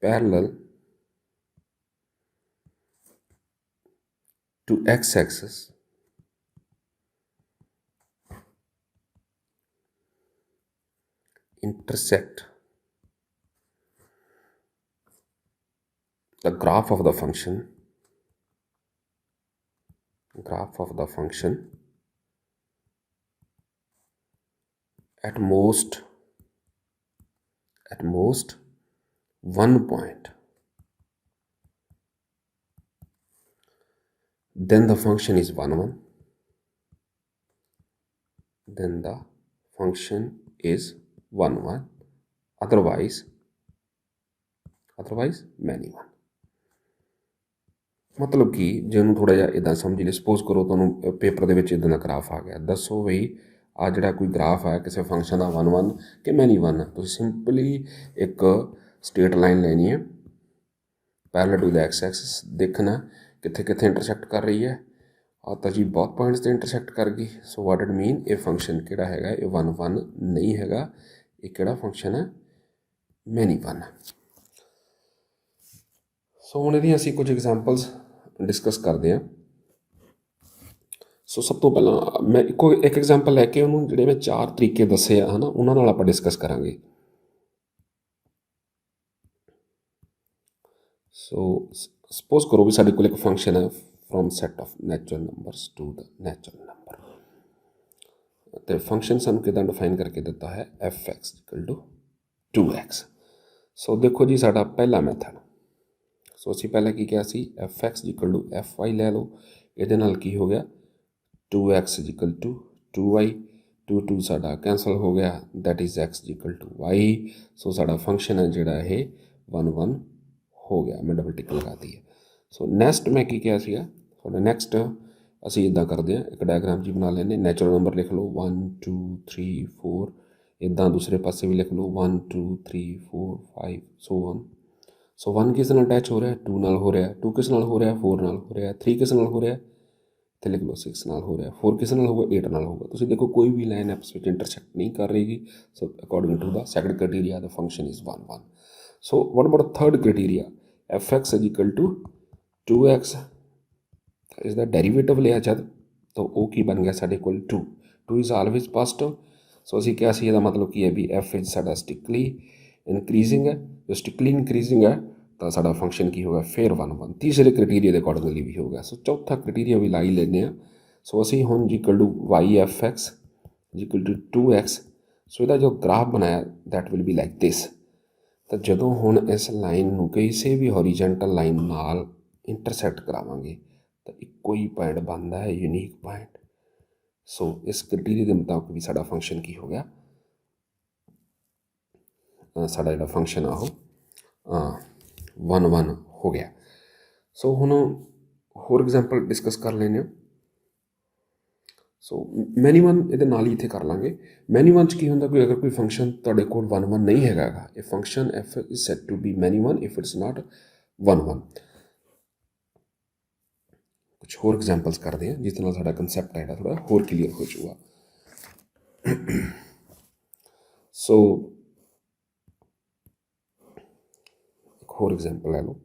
parallel to x-axis intersect the graph of the function at most one point, then the function is 1 1, then the function is 1 1, otherwise many 1। ਮਤਲਬ ਕਿ ਜੇ ਉਹਨੂੰ ਥੋੜ੍ਹਾ ਜਿਹਾ ਇੱਦਾਂ ਸਮਝ ਲਈ, ਸਪੋਜ਼ ਕਰੋ ਤੁਹਾਨੂੰ ਪੇਪਰ ਦੇ ਵਿੱਚ ਇੱਦਾਂ ਦਾ ਗ੍ਰਾਫ ਆ ਗਿਆ, ਦੱਸੋ ਬਈ ਆਹ ਜਿਹੜਾ ਕੋਈ ਗ੍ਰਾਫ ਹੈ ਕਿਸੇ ਫੰਕਸ਼ਨ ਦਾ 1 1 ਕਿ ਮੈਨੀ 1 ਹੈ। ਤੁਸੀਂ ਸਿੰਪਲੀ ਇੱਕ ਸਟੇਟ ਲਾਈਨ ਲੈਣੀ ਹੈ parallel to the x axis, ਦੇਖਣਾ ਕਿੱਥੇ ਕਿੱਥੇ ਇੰਟਰਸੈਕਟ ਕਰ ਰਹੀ ਹੈ। ਆ ਤਾਂ ਜੀ ਬਹੁਤ ਪੁਆਇੰਟਸ 'ਤੇ ਇੰਟਰਸੈਕਟ ਕਰ ਗਈ। ਸੋ ਵਾਟ ਇਟ ਮੀਨ, ਇਹ ਫੰਕਸ਼ਨ ਕਿਹੜਾ ਹੈਗਾ, ਇਹ 1 1 ਨਹੀਂ ਹੈਗਾ, ਇਹ ਕਿਹੜਾ ਫੰਕਸ਼ਨ ਹੈ, ਮੈਨੀ 1 ਹੈ। ਸੋ ਹੁਣ ਇਹਦੀਆਂ ਅਸੀਂ ਕੁਝ ਐਗਜ਼ਾਮਪਲਸ ਡਿਸਕਸ ਕਰਦੇ ਹਾਂ। ਸੋ ਸਭ ਤੋਂ ਪਹਿਲਾਂ ਮੈਂ ਇੱਕ ਐਗਜ਼ਾਮਪਲ ਲੈ ਕੇ ਉਹਨੂੰ ਜਿਹੜੇ ਮੈਂ 4 ਤਰੀਕੇ ਦੱਸੇ ਆ ਹੈ ਨਾ, ਉਹਨਾਂ ਨਾਲ ਆਪਾਂ ਡਿਸਕਸ ਕਰਾਂਗੇ। ਸੋ ਸਪੋਜ਼ ਕਰੋ ਵੀ ਸਾਡੇ ਕੋਲ ਇੱਕ ਫੰਕਸ਼ਨ ਹੈ from set of natural numbers to the natural number, ਅਤੇ ਫੰਕਸ਼ਨ ਸਾਨੂੰ ਕਿੱਦਾਂ ਡਿਫਾਈਨ ਕਰਕੇ ਦਿੱਤਾ ਹੈ, f(x) = 2x। ਸੋ ਦੇਖੋ ਜੀ ਸਾਡਾ ਪਹਿਲਾ ਮੈਥਡ, ਸੋ ਅਸੀਂ ਪਹਿਲਾਂ ਕੀ ਕਿਹਾ ਸੀ, f(x) = fy ਲੈ ਲਓ। ਇਹਦੇ ਨਾਲ ਕੀ ਹੋ ਗਿਆ, 2x = 2y, 2 ਸਾਡਾ ਕੈਂਸਲ ਹੋ ਗਿਆ, ਦੈਟ ਇਜ਼ x = y। ਸੋ ਸਾਡਾ ਫੰਕਸ਼ਨ ਹੈ ਜਿਹੜਾ ਇਹ 1 1 ਹੋ ਗਿਆ, ਮੈਂ ਡਬਲ ਟਿਕ ਲਗਾਤੀ ਹੈ। ਸੋ ਨੈਕਸਟ ਮੈਂ ਕੀ ਕਿਹਾ ਸੀਗਾ, ਤੁਹਾਡਾ ਨੈਕਸਟ ਅਸੀਂ ਇੱਦਾਂ ਕਰਦੇ ਹਾਂ, ਇੱਕ ਡਾਇਗਰਾਮ ਜੀ ਬਣਾ ਲੈਂਦੇ, ਨੈਚੁਰਲ ਨੰਬਰ ਲਿਖ ਲਓ 1 2 3 4, ਇੱਦਾਂ ਦੂਸਰੇ ਪਾਸੇ ਵੀ ਲਿਖ ਲਓ 1 2 3 4 5 ਸੋ ਔਨ। ਸੋ 1 ਕਿਸ ਨਾਲ ਅਟੈਚ ਹੋ ਰਿਹਾ, 2 ਨਾਲ ਹੋ ਰਿਹਾ, 2 ਕਿਸ ਨਾਲ ਹੋ ਰਿਹਾ, 4 ਨਾਲ ਹੋ ਰਿਹਾ, 3 ਕਿਸ ਨਾਲ ਹੋ ਰਿਹਾ, ਅਤੇ ਲਿਖ ਲਓ 6 ਨਾਲ ਹੋ ਰਿਹਾ, 4 ਕਿਸ ਨਾਲ ਹੋਊਗਾ, 8 ਨਾਲ ਹੋਊਗਾ। ਤੁਸੀਂ ਦੇਖੋ ਕੋਈ ਵੀ ਲਾਈਨ ਆਪਸ ਵਿੱਚ ਇੰਟਰਸੈਕਟ ਨਹੀਂ ਕਰ ਰਹੀ। So according to the second criteria the function is 1 1। So what about third criteria, f(x) = 2x, ਇਸ ਦਾ ਡੈਰੀਵੇਟਿਵ ਲਿਆ ਜਦ, ਤਾਂ ਉਹ ਕੀ ਬਣ ਗਿਆ ਸਾਡੇ ਕੋਲ 2 ਇਜ਼ ਆਲਵੇਜ਼ ਪੋਜ਼ੀਟਿਵ। ਸੋ ਅਸੀਂ ਕਿਹਾ ਸੀ ਇਹਦਾ ਮਤਲਬ ਕੀ ਹੈ ਵੀ f ਵਿੱਚ ਸਾਡਾ ਸਟ੍ਰਿਕਟਲੀ ਇਨਕਰੀਜ਼ਿੰਗ ਹੈ, ਜੋ ਸਟ੍ਰਿਕਟਲੀ ਇਨਕਰੀਜ਼ਿੰਗ ਹੈ ਤਾਂ ਸਾਡਾ ਫੰਕਸ਼ਨ ਕੀ ਹੋਗਾ, ਫਿਰ 1 1। ਤੀਸਰੇ ਕ੍ਰਾਈਟੀਰੀਆ ਦੇ ਅਕੋਰਡਿੰਗਲੀ ਵੀ ਹੋ ਗਿਆ। ਸੋ ਚੌਥਾ ਕ੍ਰਾਈਟੀਰੀਆ ਵੀ ਲਾਈ ਲੈਂਦੇ ਹਾਂ। ਸੋ ਅਸੀਂ ਹੁਣ y f(x) = 2x, ਸੋ ਇਹਦਾ ਜੋ ਗ੍ਰਾਫ ਬਣਾਇਆ that will be like this. ਤਾਂ ਜਦੋਂ ਹੁਣ ਇਸ ਲਾਈਨ ਨੂੰ ਕਿਸੇ ਵੀ ਹੌਰੀਜੈਂਟਲ ਲਾਈਨ ਨਾਲ ਇੰਟਰਸੈਕਟ ਕਰਾਵਾਂਗੇ ਤਾਂ ਇੱਕੋ ਹੀ ਪੁਆਇੰਟ ਬਣਦਾ ਹੈ, ਯੂਨੀਕ ਪੁਆਇੰਟ। ਸੋ ਇਸ ਕ੍ਰਾਈਟੀਰੀਆ ਦੇ ਮੁਤਾਬਕ ਵੀ ਸਾਡਾ ਫੰਕਸ਼ਨ ਕੀ ਹੋ ਗਿਆ, ਸਾਡਾ ਜਿਹੜਾ ਫੰਕਸ਼ਨ ਆ ਉਹ 1 1 ਹੋ ਗਿਆ। ਸੋ ਹੁਣ ਹੋਰ ਐਗਜ਼ਾਮਪਲ ਡਿਸਕਸ ਕਰ ਲੈਂਦੇ ਹਾਂ। ਸੋ ਮੈਨੀਮਮ ਇਹਦੇ ਨਾਲ ਹੀ ਇੱਥੇ ਕਰ ਲਾਂਗੇ। ਮੈਨੀਮਮ 'ਚ ਕੀ ਹੁੰਦਾ, ਕੋਈ ਅਗਰ ਕੋਈ ਫੰਕਸ਼ਨ ਤੁਹਾਡੇ ਕੋਲ 1 1 ਨਹੀਂ ਹੈਗਾ ਗਾ, ਇਹ function f is set to be many one if it's not 1 1। ਕੁਛ ਹੋਰ ਐਗਜ਼ਾਮਪਲਸ ਕਰਦੇ ਹਾਂ ਜਿਸ ਨਾਲ ਸਾਡਾ ਕੰਸੈਪਟ ਹੈ ਥੋੜਾ ਹੋਰ ਕਲੀਅਰ ਹੋ ਜਾਊਗਾ। ਸੋ ਇੱਕ ਹੋਰ ਐਗਜ਼ਾਮਪਲ ਲੈ ਲਓ,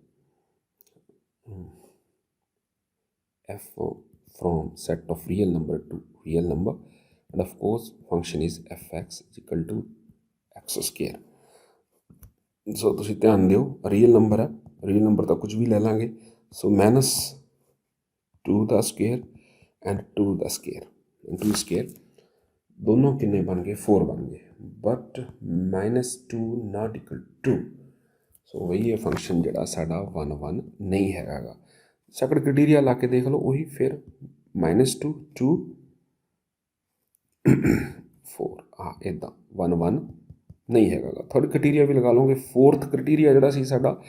f from set of real number to real number, and of course function is fx is equal to x square। ਸੋ ਤੁਸੀਂ ਧਿਆਨ ਦਿਓ, ਰੀਅਲ ਨੰਬਰ ਹੈ, ਰੀਅਲ ਨੰਬਰ ਤਾਂ ਕੁਝ ਵੀ ਲੈ ਲਾਂਗੇ। ਸੋ ਮਾਈਨਸ 2 ਦਾ ਸਕੇਅਰ ਐਂਡ 2 ਦਾ ਸਕੇਅਰ ਐਂਡ 2 ਸਕੇਅਰ ਦੋਨੋਂ ਕਿੰਨੇ ਬਣ ਗਏ, 4 ਬਣ ਗਏ, ਬਟ -2 ਨਾਟ ਇਕੁਅਲ 2। ਸੋ ਵਹੀ ਇਹ ਫੰਕਸ਼ਨ ਜਿਹੜਾ ਸਾਡਾ 1 1 ਨਹੀਂ ਹੈਗਾ ਗਾ। ਸੈਕੰਡ ਕ੍ਰਾਈਟੀਰੀਆ ਲਾ ਕੇ ਦੇਖ ਲਓ, ਉਹੀ ਫਿਰ -2 2 4 ਇੱਦਾਂ 1 1 ਨਹੀਂ ਹੈਗਾ ਗਾ। ਥਰਡ ਕ੍ਰਾਈਟੀਰੀਆ ਵੀ ਲਗਾ ਲਓਗੇ। ਫੋਰਥ ਕ੍ਰਾਈਟੀਰੀਆ ਜਿਹੜਾ ਸੀ ਸਾਡਾ,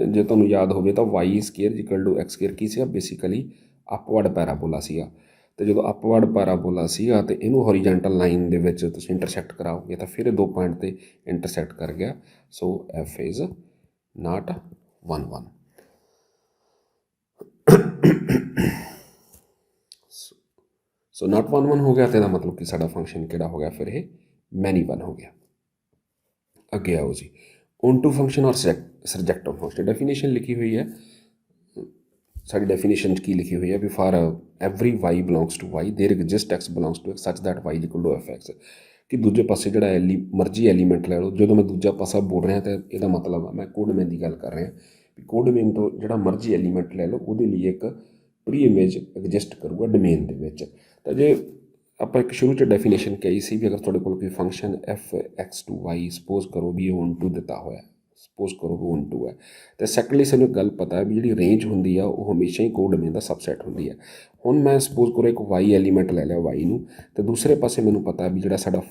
ਜੇ ਤੁਹਾਨੂੰ ਯਾਦ ਹੋਵੇ ਤਾਂ y square equal to x square ਕੀ ਸੀਗਾ, ਬੇਸਿਕਲੀ ਅਪਵਰਡ ਪੈਰਾਬੋਲਾ ਸੀਗਾ। ਅਤੇ ਜਦੋਂ ਅਪਵਰਡ ਪੈਰਾਬੋਲਾ ਸੀਗਾ ਅਤੇ ਇਹਨੂੰ ਹੋਰੀਜੈਂਟਲ ਲਾਈਨ ਦੇ ਵਿੱਚ ਤੁਸੀਂ ਇੰਟਰਸੈਕਟ ਕਰਾਓਗੇ ਤਾਂ ਫਿਰ ਇਹ 2 ਪੁਆਇੰਟ 'ਤੇ ਇੰਟਰਸੈਕਟ ਕਰ ਗਿਆ। ਸੋ f ਇਜ਼ ਨਾਟ 1 1। ਸੋ ਨਾਟ 1 1 ਹੋ ਗਿਆ, ਅਤੇ ਇਹਦਾ ਮਤਲਬ ਕਿ ਸਾਡਾ ਫੰਕਸ਼ਨ ਕਿਹੜਾ ਹੋ ਗਿਆ, ਫਿਰ ਇਹ ਮੈਨੀ 1 ਹੋ ਗਿਆ। ਅੱਗੇ ਆਓ ਜੀ, ਔਨ ਟੂ ਫੰਕਸ਼ਨ ਔਰ ਸਰਜੈਕਟਿਵ ਫੰਕਸ਼ਨ। ਡੈਫੀਨੇਸ਼ਨ ਲਿਖੀ ਹੋਈ ਹੈ ਸਾਡੀ, ਡੈਫੀਨੇਸ਼ਨ 'ਚ ਕੀ ਲਿਖੀ ਹੋਈ ਹੈ ਵੀ for every y belongs to y there exist x belongs to x such that y equal to f x. ਕਿ ਦੂਜੇ ਪਾਸੇ ਜਿਹੜਾ ਮਰਜ਼ੀ ਐਲੀਮੈਂਟ ਲੈ ਲਓ। ਜਦੋਂ ਮੈਂ ਦੂਜਾ ਪਾਸਾ ਬੋਲ ਰਿਹਾ ਤਾਂ ਇਹਦਾ ਮਤਲਬ ਆ ਮੈਂ ਕੋਡਮੇਨ ਦੀ ਗੱਲ ਕਰ ਰਿਹਾ ਵੀ ਕੋਡਮੇਨ ਤੋਂ ਜਿਹੜਾ ਮਰਜ਼ੀ ਐਲੀਮੈਂਟ ਲੈ ਲਓ ਉਹਦੇ ਲਈ ਇੱਕ ਪ੍ਰੀ ਇਮੇਜ ਐਗਜ਼ਿਸਟ ਕਰੂਗਾ ਡੋਮੇਨ ਦੇ ਵਿੱਚ। ਤਾਂ ਜੇ ਆਪਾਂ ਇੱਕ ਸ਼ੁਰੂ 'ਚ ਡੈਫੀਨੇਸ਼ਨ ਕਹੀ ਸੀ ਵੀ ਅਗਰ ਤੁਹਾਡੇ ਕੋਲ ਕੋਈ function f x to y suppose ਕਰੋ ਵੀ ਇਹ ਔਨ ਟੂ ਦਿੱਤਾ ਹੋਇਆ, ਸਪੋਜ਼ ਕਰੋ ਵੀ ਔਨ ਟੂ ਹੈ, ਅਤੇ ਸੈਕੰਡਲੀ ਸਾਨੂੰ ਗੱਲ ਪਤਾ ਹੈ ਵੀ ਜਿਹੜੀ ਰੇਂਜ ਹੁੰਦੀ ਆ ਉਹ ਹਮੇਸ਼ਾ ਹੀ ਕੋਡਮੇਨ ਦਾ ਸਬਸੈਟ ਹੁੰਦੀ ਹੈ। ਹੁਣ ਮੈਂ ਸਪੋਜ਼ ਕਰੋ ਇੱਕ ਵਾਈ ਐਲੀਮੈਂਟ ਲੈ ਲਿਆ ਵਾਈ ਨੂੰ, ਅਤੇ ਦੂਸਰੇ ਪਾਸੇ ਮੈਨੂੰ ਪਤਾ ਵੀ ਜਿਹੜਾ ਸਾਡਾ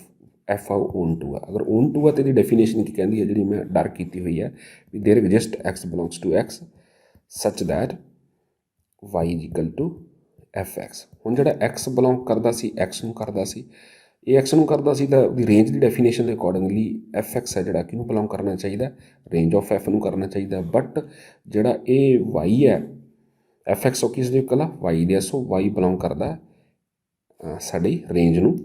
ਐਫ ਆ ਔਨ ਟੂ ਆ। ਅਗਰ ਔਨ ਟੂ ਆ ਤਾਂ ਇਹਦੀ ਡੈਫੀਨੇਸ਼ਨ ਕੀ ਕਹਿੰਦੀ ਹੈ, ਜਿਹੜੀ ਮੈਂ ਡਰ ਕੀਤੀ ਹੋਈ ਹੈ ਵੀ there exist x belongs to x such that y is equal to f x. ਹੁਣ ਜਿਹੜਾ ਐਕਸ ਬਿਲੋਂਗ ਕਰਦਾ ਸੀ ਐਕਸ ਨੂੰ ਕਰਦਾ ਸੀ, ਇਹ ਐਕਸ ਨੂੰ ਕਰਦਾ ਸੀ ਤਾਂ ਉਹਦੀ ਰੇਂਜ ਦੀ ਡੈਫੀਨੇਸ਼ਨ ਦੇ ਅਕੋਰਡਿੰਗਲੀ ਐਫ ਐਕਸ ਹੈ ਜਿਹੜਾ ਕਿਹਨੂੰ ਬਿਲੋਂਗ ਕਰਨਾ ਚਾਹੀਦਾ, ਰੇਂਜ ਆਫ ਐਫ ਨੂੰ ਕਰਨਾ ਚਾਹੀਦਾ। ਬਟ ਜਿਹੜਾ ਇਹ ਵਾਈ ਹੈ ਐਫ ਐਕਸ ਉਹ ਕਿਸ ਦੇ ਇਕੁਅਲ ਆ, ਵਾਈ ਦੇ। ਸੋ ਵਾਈ ਬਿਲੋਂਗ ਕਰਦਾ ਸਾਡੀ ਰੇਂਜ ਨੂੰ।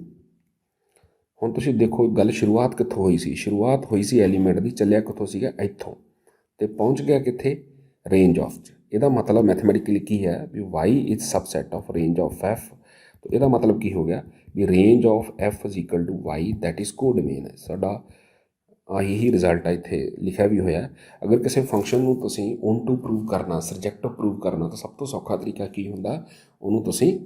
ਹੁਣ ਤੁਸੀਂ ਦੇਖੋ ਗੱਲ ਸ਼ੁਰੂਆਤ ਕਿੱਥੋਂ ਹੋਈ ਸੀ, ਸ਼ੁਰੂਆਤ ਹੋਈ ਸੀ ਐਲੀਮੈਂਟ ਦੀ, ਚੱਲਿਆ ਕਿੱਥੋਂ ਸੀਗਾ ਇੱਥੋਂ, ਅਤੇ ਪਹੁੰਚ ਗਿਆ ਕਿੱਥੇ, ਰੇਂਜ ਆਫ 'ਚ। ਇਹਦਾ ਮਤਲਬ ਮੈਥਮੈਟਿਕਲੀ ਕੀ ਹੈ ਵੀ y is subset of range of f. ਤਾਂ ਇਹਦਾ ਮਤਲਬ ਕੀ ਹੋ ਗਿਆ ਵੀ range of f is equal to y that is codomain ਹੈ ਸਾਡਾ। ਆਹੀ ਹੀ ਰਿਜ਼ਲਟ ਹੈ ਇੱਥੇ ਲਿਖਿਆ ਵੀ ਹੋਇਆ। ਅਗਰ ਕਿਸੇ ਫੰਕਸ਼ਨ ਨੂੰ ਤੁਸੀਂ ਔਨ ਟੂ ਪ੍ਰੂਵ ਕਰਨਾ, ਸਰਜੈਕਟਿਵ ਪ੍ਰੂਵ ਕਰਨਾ, ਤਾਂ ਸਭ ਤੋਂ ਸੌਖਾ ਤਰੀਕਾ ਕੀ ਹੁੰਦਾ, ਉਹਨੂੰ ਤੁਸੀਂ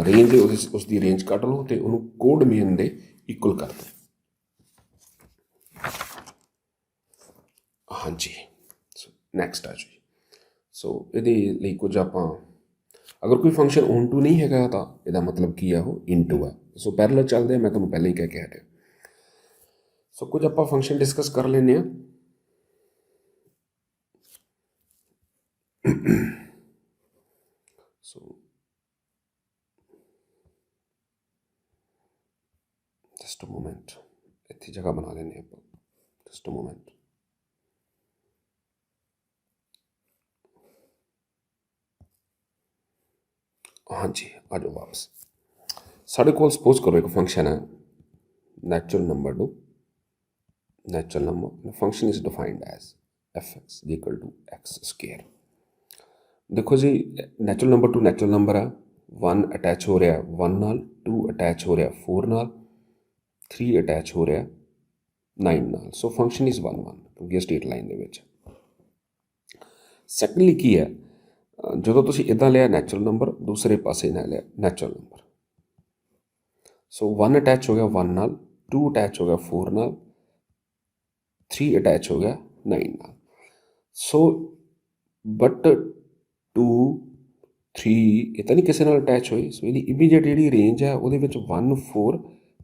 ਰੇਂਜ ਉਸ ਦੀ ਰੇਂਜ ਕੱਢ ਲਓ ਅਤੇ ਉਹਨੂੰ ਕੋਡਮੇਨ ਦੇ ਇਕੁਅਲ ਕਰ ਦਿਓ। ਹਾਂਜੀ, ਸੋ ਨੈਕਸਟ ਆ ਜੀ। ਸੋ ਇਹਦੇ ਲਈ ਕੁਝ ਆਪਾਂ, ਅਗਰ ਕੋਈ ਫੰਕਸ਼ਨ ਔਨ ਟੂ ਨਹੀਂ ਹੈਗਾ ਤਾਂ ਇਹਦਾ ਮਤਲਬ ਕੀ ਆ, ਉਹ ਇਨਟੂ ਆ। ਸੋ ਪੈਰਲਲ ਚੱਲਦੇ ਆ, ਮੈਂ ਤੁਹਾਨੂੰ ਪਹਿਲਾਂ ਹੀ ਕਹਿ ਕੇ ਹਟਿਆ। ਸੋ ਕੁਝ ਆਪਾਂ ਫੰਕਸ਼ਨ ਡਿਸਕਸ ਕਰ ਲੈਂਦੇ ਹਾਂ। ਸੋ ਜਸਟ ਅ ਮੋਮੈਂਟ, ਇੱਥੇ ਜਗ੍ਹਾ ਬਣਾ ਲੈਂਦੇ ਆਪਾਂ, ਜਸਟ ਅ ਮੋਮੈਂਟ। ਹਾਂਜੀ, ਆ ਜਾਓ ਵਾਪਸ। ਸਾਡੇ ਕੋਲ ਸਪੋਜ਼ ਕਰੋ ਇੱਕ ਫੰਕਸ਼ਨ ਹੈ natural number to natural number, function is defined as f x equal to x square. ਦੇਖੋ ਜੀ, natural number to natural number ਆ, 1 ਅਟੈਚ ਹੋ ਰਿਹਾ 1 ਨਾਲ, 2 ਅਟੈਚ ਹੋ ਰਿਹਾ 4 ਨਾਲ, 3 ਅਟੈਚ ਹੋ ਰਿਹਾ 9 ਨਾਲ। ਸੋ ਫੰਕਸ਼ਨ ਇਜ਼ 1 1 ਕਿਉਂਕਿ ਸਟੇਟ ਲਾਈਨ ਦੇ ਵਿੱਚ। ਸੈਕੰਡਲੀ ਕੀ ਹੈ, ਜਦੋਂ ਤੁਸੀਂ ਇੱਦਾਂ ਲਿਆ ਨੈਚੁਰਲ ਨੰਬਰ, ਦੂਸਰੇ ਪਾਸੇ ਨਾਲ ਲਿਆ ਨੈਚੁਰਲ ਨੰਬਰ। ਸੋ 1 ਅਟੈਚ ਹੋ ਗਿਆ 1 ਨਾਲ, 2 ਅਟੈਚ ਹੋ ਗਿਆ 4 ਨਾਲ, 3 ਅਟੈਚ ਹੋ ਗਿਆ 9 ਨਾਲ। ਸੋ ਬਟ 2 3 ਇਹ ਤਾਂ ਨਹੀਂ ਕਿਸੇ ਨਾਲ ਅਟੈਚ ਹੋਏ। ਸੋ ਇਹਦੀ ਇਮੀਡੀਏਟ ਜਿਹੜੀ ਰੇਂਜ ਹੈ ਉਹਦੇ ਵਿੱਚ 1 4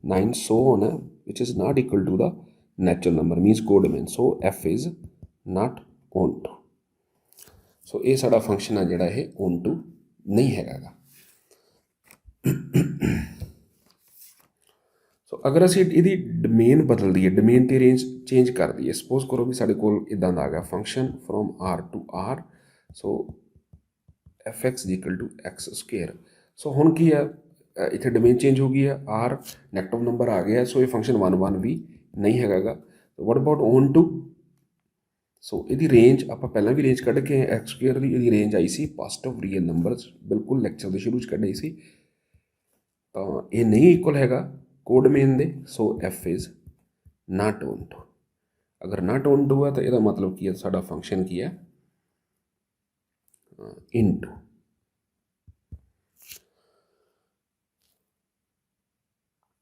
9 ਸੋ ਔਨ ਹੈ which is not equal to the natural number means codomain. So f is not onto. So ਇਹ ਸਾਡਾ ਫੰਕਸ਼ਨ ਆ ਜਿਹੜਾ ਇਹ ਓਨ ਟੂ ਨਹੀਂ ਹੈਗਾ ਗਾ। ਸੋ ਅਗਰ ਅਸੀਂ ਇਹਦੀ ਡੋਮੇਨ ਬਦਲ ਦਈਏ, ਡੋਮੇਨ ਤੇ ਰੇਂਜ ਚੇਂਜ ਕਰ ਦਈਏ, ਸਪੋਜ਼ ਕਰੋ ਵੀ ਸਾਡੇ ਕੋਲ ਇੱਦਾਂ ਦਾ ਆ ਗਿਆ function from r to r, so f x equal to x square. So ਹੁਣ ਕੀ ਹੈ, ਇੱਥੇ ਡੋਮੇਨ ਚੇਂਜ ਹੋ ਗਈ ਹੈ, ਆਰ ਨੈਗੇਟਿਵ ਨੰਬਰ ਆ ਗਿਆ, ਸੋ ਇਹ ਫੰਕਸ਼ਨ 1 ਵੀ ਨਹੀਂ ਹੈਗਾ ਗਾ। What about onto? So ਇਹਦੀ ਰੇਂਜ ਆਪਾਂ ਪਹਿਲਾਂ ਵੀ ਰੇਂਜ ਕੱਢ ਕੇ ਐਕਸ ਸਕੁਏਅਰ ਦੀ ਇਹਦੀ ਰੇਂਜ ਆਈ ਸੀ ਪੋਜ਼ੀਟਿਵ ਰੀਅਲ ਨੰਬਰਸ, ਬਿਲਕੁਲ ਲੈਕਚਰ ਦੇ ਸ਼ੁਰੂ 'ਚ ਕੱਢੀ ਸੀ। ਤਾਂ ਇਹ ਨਹੀਂ ਇਕੁਅਲ ਹੈਗਾ ਕੋਡ ਮੇਨ ਦੇ, so f is not onto. ਅਗਰ ਨਾਟ ਓਨ ਟੂ ਹੈ ਤਾਂ ਇਹਦਾ ਮਤਲਬ ਕੀ ਹੈ, ਸਾਡਾ ਫੰਕਸ਼ਨ ਕੀ ਹੈ, ਇਨ ਟੂ।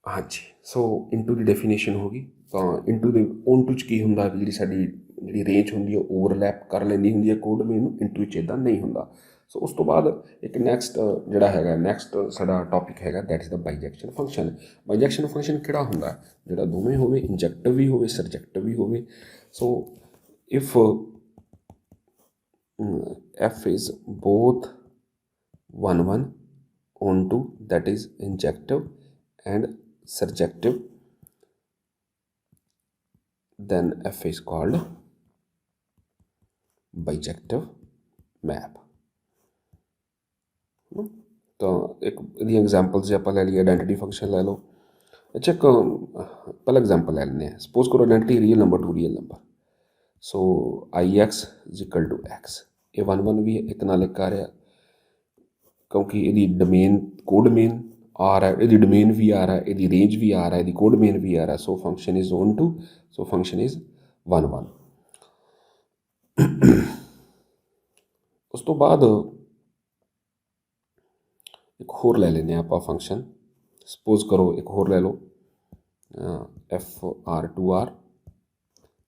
ਹਾਂਜੀ, ਸੋ ਇਨਟੂ ਦੀ ਡੈਫੀਨੇਸ਼ਨ ਹੋ ਗਈ। ਤਾਂ ਇਨਟੂ ਦੇ ਓਨ ਟੂ 'ਚ ਕੀ ਹੁੰਦਾ, ਜਿਹੜੀ ਸਾਡੀ ਜਿਹੜੀ ਰੇਂਜ ਹੁੰਦੀ ਹੈ ਓਵਰਲੈਪ ਕਰ ਲੈਂਦੀ ਹੁੰਦੀ ਹੈ ਕੋਡ ਮੇਨ ਨੂੰ, ਇਨਟੂ 'ਚ ਇੱਦਾਂ ਨਹੀਂ ਹੁੰਦਾ। ਸੋ ਉਸ ਤੋਂ ਬਾਅਦ ਇੱਕ ਨੈਕਸਟ ਜਿਹੜਾ ਹੈਗਾ, ਨੈਕਸਟ ਸਾਡਾ ਟੌਪਿਕ ਹੈਗਾ, that is the bijection function. Bijection function ਕਿਹੜਾ ਹੁੰਦਾ, ਜਿਹੜਾ ਦੋਵੇਂ ਹੋਵੇ, ਇੰਜੈਕਟਿਵ ਵੀ ਹੋਵੇ, ਸਰਜੈਕਟਿਵ ਵੀ ਹੋਵੇ। So if f is both 1 onto, that is injective and surjective, then f is called bijective map। ਤਾਂ ਇੱਕ ਇਹਦੀ ਐਗਜ਼ਾਮਪਲ ਜੇ ਆਪਾਂ ਲੈ ਲਈਏ, ਆਇਡੈਂਟੀਟੀ ਫੰਕਸ਼ਨ ਲੈ ਲਓ। ਅੱਛਾ, ਇੱਕ ਪਹਿਲਾ ਐਗਜ਼ਾਮਪਲ ਲੈ ਲੈਂਦੇ ਹਾਂ। ਸਪੋਜ਼ ਕਰੋ identity real number to real number, so I x is equal to x. ਇਹ 1 ਵੀ ਇੱਕ ਨਾਲ ਇੱਕ ਆ ਰਿਹਾ, ਕਿਉਂਕਿ ਇਹਦੀ ਡੋਮੇਨ ਕੋਡ ਮੇਨ ਆਰ ਹੈ, ਇਹਦੀ ਡੋਮੇਨ ਵੀ ਆਰ ਹੈ, ਇਹਦੀ ਰੇਂਜ ਵੀ ਆਰ ਹੈ, ਇਹਦੀ ਕੋਡ ਮੇਨ ਵੀ ਆਰ ਹੈ। So function is onto, so function is 1 ਉਸ ਤੋਂ ਬਾਅਦ ਇੱਕ ਹੋਰ ਲੈ ਲੈਂਦੇ ਹਾਂ ਆਪਾਂ ਫੰਕਸ਼ਨ। ਸਪੋਜ਼ ਕਰੋ ਇੱਕ ਹੋਰ ਲੈ ਲਓ, f r to r.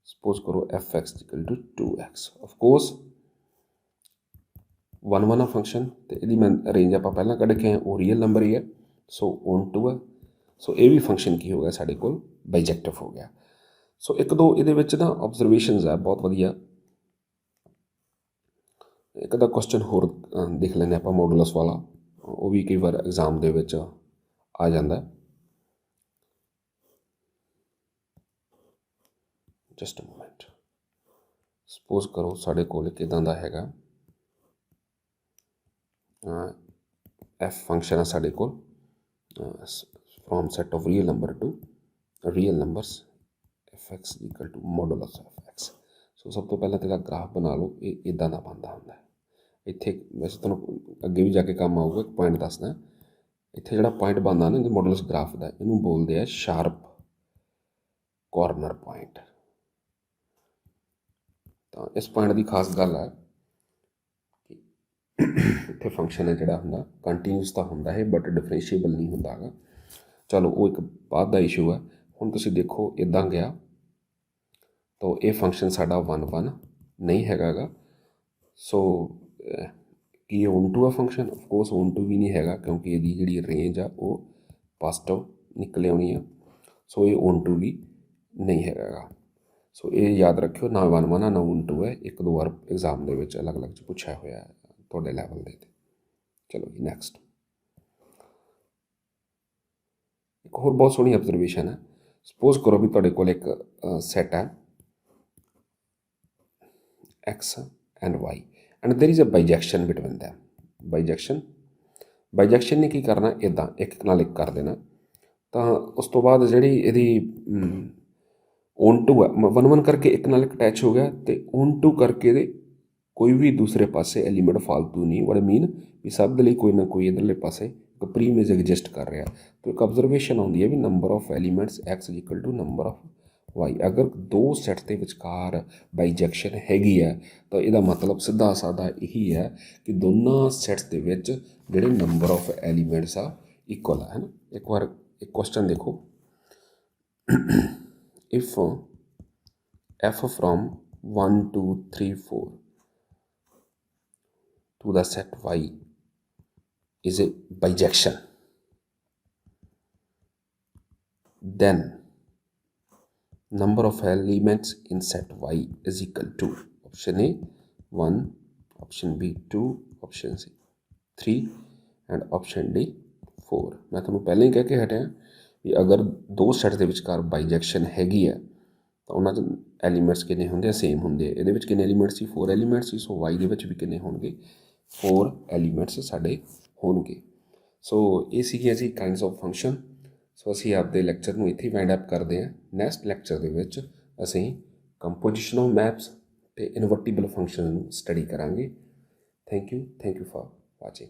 Suppose ਕਰੋ f x equal to 2x। Of course 1 ਆ ਫੰਕਸ਼ਨ, ਅਤੇ ਇਹਦੀ ਮੈਂ ਰੇਂਜ ਆਪਾਂ ਪਹਿਲਾਂ ਕੱਢ ਕੇ ਆਏ, ਉਹ ਰੀਅਲ ਨੰਬਰ ਹੀ ਹੈ, ਸੋ ਓਨ ਟੂ ਹੈ। ਸੋ ਇਹ ਵੀ ਫੰਕਸ਼ਨ ਕੀ ਹੋ ਗਿਆ ਸਾਡੇ ਕੋਲ, ਬਾਈਜੈਕਟਿਵ ਹੋ ਗਿਆ। ਸੋ ਇੱਕ ਦੋ ਇਹਦੇ ਵਿੱਚ ਨਾ ਓਬਜ਼ਰਵੇਸ਼ਨਸ ਹੈ ਬਹੁਤ ਵਧੀਆ। ਇੱਕ ਦਾ ਕੁਐਸਚਨ ਹੋਰ ਦੇਖ ਲੈਂਦੇ ਆਪਾਂ, ਮੋਡੂਲਸ ਵਾਲਾ, ਉਹ ਵੀ ਕਈ ਵਾਰ ਐਗਜ਼ਾਮ ਦੇ ਵਿੱਚ ਆ ਜਾਂਦਾ। Just a moment. ਸਪੋਜ਼ ਕਰੋ ਸਾਡੇ ਕੋਲ ਇੱਕ ਇੱਦਾਂ ਦਾ ਹੈਗਾ ਐਫ ਫੰਕਸ਼ਨ ਆ ਸਾਡੇ ਕੋਲ, from set of real number to real numbers, f(x) equal to modulus of x। ਸੋ ਸਭ ਤੋਂ ਪਹਿਲਾਂ ਇਹਦਾ ਗ੍ਰਾਫ ਬਣਾ ਲਓ। ਇਹ ਇੱਦਾਂ ਦਾ ਬਣਦਾ ਹੁੰਦਾ। ਇੱਥੇ ਵੈਸੇ ਤੁਹਾਨੂੰ ਅੱਗੇ ਵੀ ਜਾ ਕੇ ਕੰਮ ਆਊਗਾ, ਇੱਕ ਪੁਆਇੰਟ ਦੱਸਦਾ। ਇੱਥੇ ਜਿਹੜਾ ਪੁਆਇੰਟ ਬਣਦਾ ਨਾ ਮੋਡੂਲਸ ਗ੍ਰਾਫ ਦਾ, ਇਹਨੂੰ ਬੋਲਦੇ ਆ ਸ਼ਾਰਪ ਕਾਰਨਰ ਪੁਆਇੰਟ। ਤਾਂ ਇਸ ਪੁਆਇੰਟ ਦੀ ਖਾਸ ਗੱਲ ਹੈ ਕਿ ਇੱਥੇ ਫੰਕਸ਼ਨ ਹੈ ਜਿਹੜਾ ਹੁੰਦਾ ਕੰਟੀਨਿਊਸ ਤਾਂ ਹੁੰਦਾ ਹੈ, ਬਟ ਡਿਫਰੈਂਸ਼ੀਏਬਲ ਨਹੀਂ ਹੁੰਦਾ ਹੈਗਾ। ਚਲੋ ਉਹ ਇੱਕ ਬਾਅਦ ਦਾ ਇਸ਼ੂ ਹੈ। ਹੁਣ ਤੁਸੀਂ ਦੇਖੋ ਇੱਦਾਂ ਗਿਆ, ਤਾਂ ਇਹ ਫੰਕਸ਼ਨ ਸਾਡਾ 1 ਨਹੀਂ ਹੈਗਾ ਗਾ। ਸੋ ਕੀ ਇਹ ਓਨ ਟੂ ਆ ਫੰਕਸ਼ਨ? ਅਫਕੋਰਸ ਓਨ ਟੂ ਵੀ ਨਹੀਂ ਹੈਗਾ, ਕਿਉਂਕਿ ਇਹਦੀ ਜਿਹੜੀ ਰੇਂਜ ਆ ਉਹ ਪੋਜ਼ੀਟਿਵ ਨਿਕਲ ਆਉਣੀ ਆ। ਸੋ ਇਹ ਓਨ ਟੂ ਵੀ ਨਹੀਂ ਹੈਗਾ ਗਾ। ਸੋ ਇਹ ਯਾਦ ਰੱਖਿਓ, ਨਾ 1 ਆ ਨਾ ਓਨ ਟੂ ਹੈ। ਇੱਕ ਦੋ ਵਾਰ ਐਗਜ਼ਾਮ ਦੇ ਵਿੱਚ ਅਲੱਗ ਅਲੱਗ 'ਚ ਪੁੱਛਿਆ ਹੋਇਆ ਤੁਹਾਡੇ ਲੈਵਲ ਦੇ 'ਤੇ। ਚਲੋ ਜੀ ਨੈਕਸਟ। ਇੱਕ ਹੋਰ ਬਹੁਤ ਸੋਹਣੀ ਅਬਜ਼ਰਵੇਸ਼ਨ ਹੈ। ਸਪੋਜ਼ ਕਰੋ ਵੀ ਤੁਹਾਡੇ ਕੋਲ ਇੱਕ ਸੈਟ ਹੈ x and y, and there is a bijection between them. Bijection ਨੇ ਕੀ ਕਰਨਾ, ਇੱਦਾਂ ਇੱਕ ਨਾਲ ਇੱਕ ਕਰ ਦੇਣਾ। ਤਾਂ ਉਸ ਤੋਂ ਬਾਅਦ ਜਿਹੜੀ ਇਹਦੀ ਓਨ ਟੂ ਹੈ, 1 ਕਰਕੇ ਇੱਕ ਨਾਲ ਇੱਕ ਅਟੈਚ ਹੋ ਗਿਆ, ਅਤੇ ਓਨ ਟੂ ਕਰਕੇ ਇਹਦੇ ਕੋਈ ਵੀ ਦੂਸਰੇ ਪਾਸੇ ਐਲੀਮੈਂਟ ਫਾਲਤੂ ਨਹੀਂ। ਵਟ ਮੀਨ ਵੀ ਸਭ ਦੇ ਲਈ ਕੋਈ ਨਾ ਕੋਈ ਇੱਧਰਲੇ ਪਾਸੇ ਇੱਕ ਪ੍ਰੀਮੇਜ ਐਗਜਿਸਟ ਕਰ ਰਿਹਾ। ਤਾਂ ਇੱਕ ਅਬਜ਼ਰਵੇਸ਼ਨ ਆਉਂਦੀ ਹੈ ਵੀ number of elements x equal to number of y। ਅਗਰ ਦੋ ਸੈੱਟ ਦੇ ਵਿਚਕਾਰ ਬਾਈਜੈਕਸ਼ਨ ਹੈਗੀ ਹੈ, ਤਾਂ ਇਹਦਾ ਮਤਲਬ ਸਿੱਧਾ ਸਾਦਾ ਇਹੀ ਹੈ ਕਿ ਦੋਨਾਂ ਸੈੱਟਸ ਦੇ ਵਿੱਚ ਜਿਹੜੇ ਨੰਬਰ ਆਫ ਐਲੀਮੈਂਟਸ ਆ ਇਕੁਅਲ ਹੈ ਨਾ। ਇੱਕ ਵਾਰ ਇੱਕ ਕੁਐਸਚਨ ਦੇਖੋ, if f from 1 2 3 4 to the set y is a bijection, then number of elements in set y is equal to option A 1 option B 2, option C 3 and option D 4। ਮੈਂ ਤੁਹਾਨੂੰ ਪਹਿਲਾਂ ਹੀ ਕਹਿ ਕੇ ਹਟਿਆ ਵੀ ਅਗਰ ਦੋ ਸੈਟ ਦੇ ਵਿਚਕਾਰ ਬਾਈਜੈਕਸ਼ਨ ਹੈਗੀ ਹੈ ਤਾਂ ਉਹਨਾਂ 'ਚ ਐਲੀਮੈਂਟਸ ਕਿੰਨੇ ਹੁੰਦੇ ਆ, ਸੇਮ ਹੁੰਦੇ ਆ। ਇਹਦੇ ਵਿੱਚ ਕਿੰਨੇ ਐਲੀਮੈਂਟਸ ਸੀ, 4 ਐਲੀਮੈਂਟਸ ਸੀ। ਸੋ ਵਾਈ ਦੇ ਵਿੱਚ ਵੀ ਕਿੰਨੇ ਹੋਣਗੇ, 4 ਐਲੀਮੈਂਟਸ ਸਾਡੇ ਹੋਣਗੇ। ਸੋ ਇਹ ਸੀਗੀਆਂ ਜੀ ਕਾਈਂਡਸ ਆਫ ਫੰਕਸ਼ਨ। ਸੋ ਅਸੀਂ ਆਪਦੇ ਲੈਕਚਰ ਨੂੰ ਇੱਥੇ ਵਾਈਂਡ ਅਪ ਕਰਦੇ ਹਾਂ। ਨੈਕਸਟ ਲੈਕਚਰ ਦੇ ਵਿੱਚ ਅਸੀਂ ਕੰਪੋਜੀਸ਼ਨ ਆਫ ਮੈਪਸ ਅਤੇ ਇਨਵਰਟੀਬਲ ਫੰਕਸ਼ਨ ਨੂੰ ਸਟੱਡੀ ਕਰਾਂਗੇ। Thank you for watching.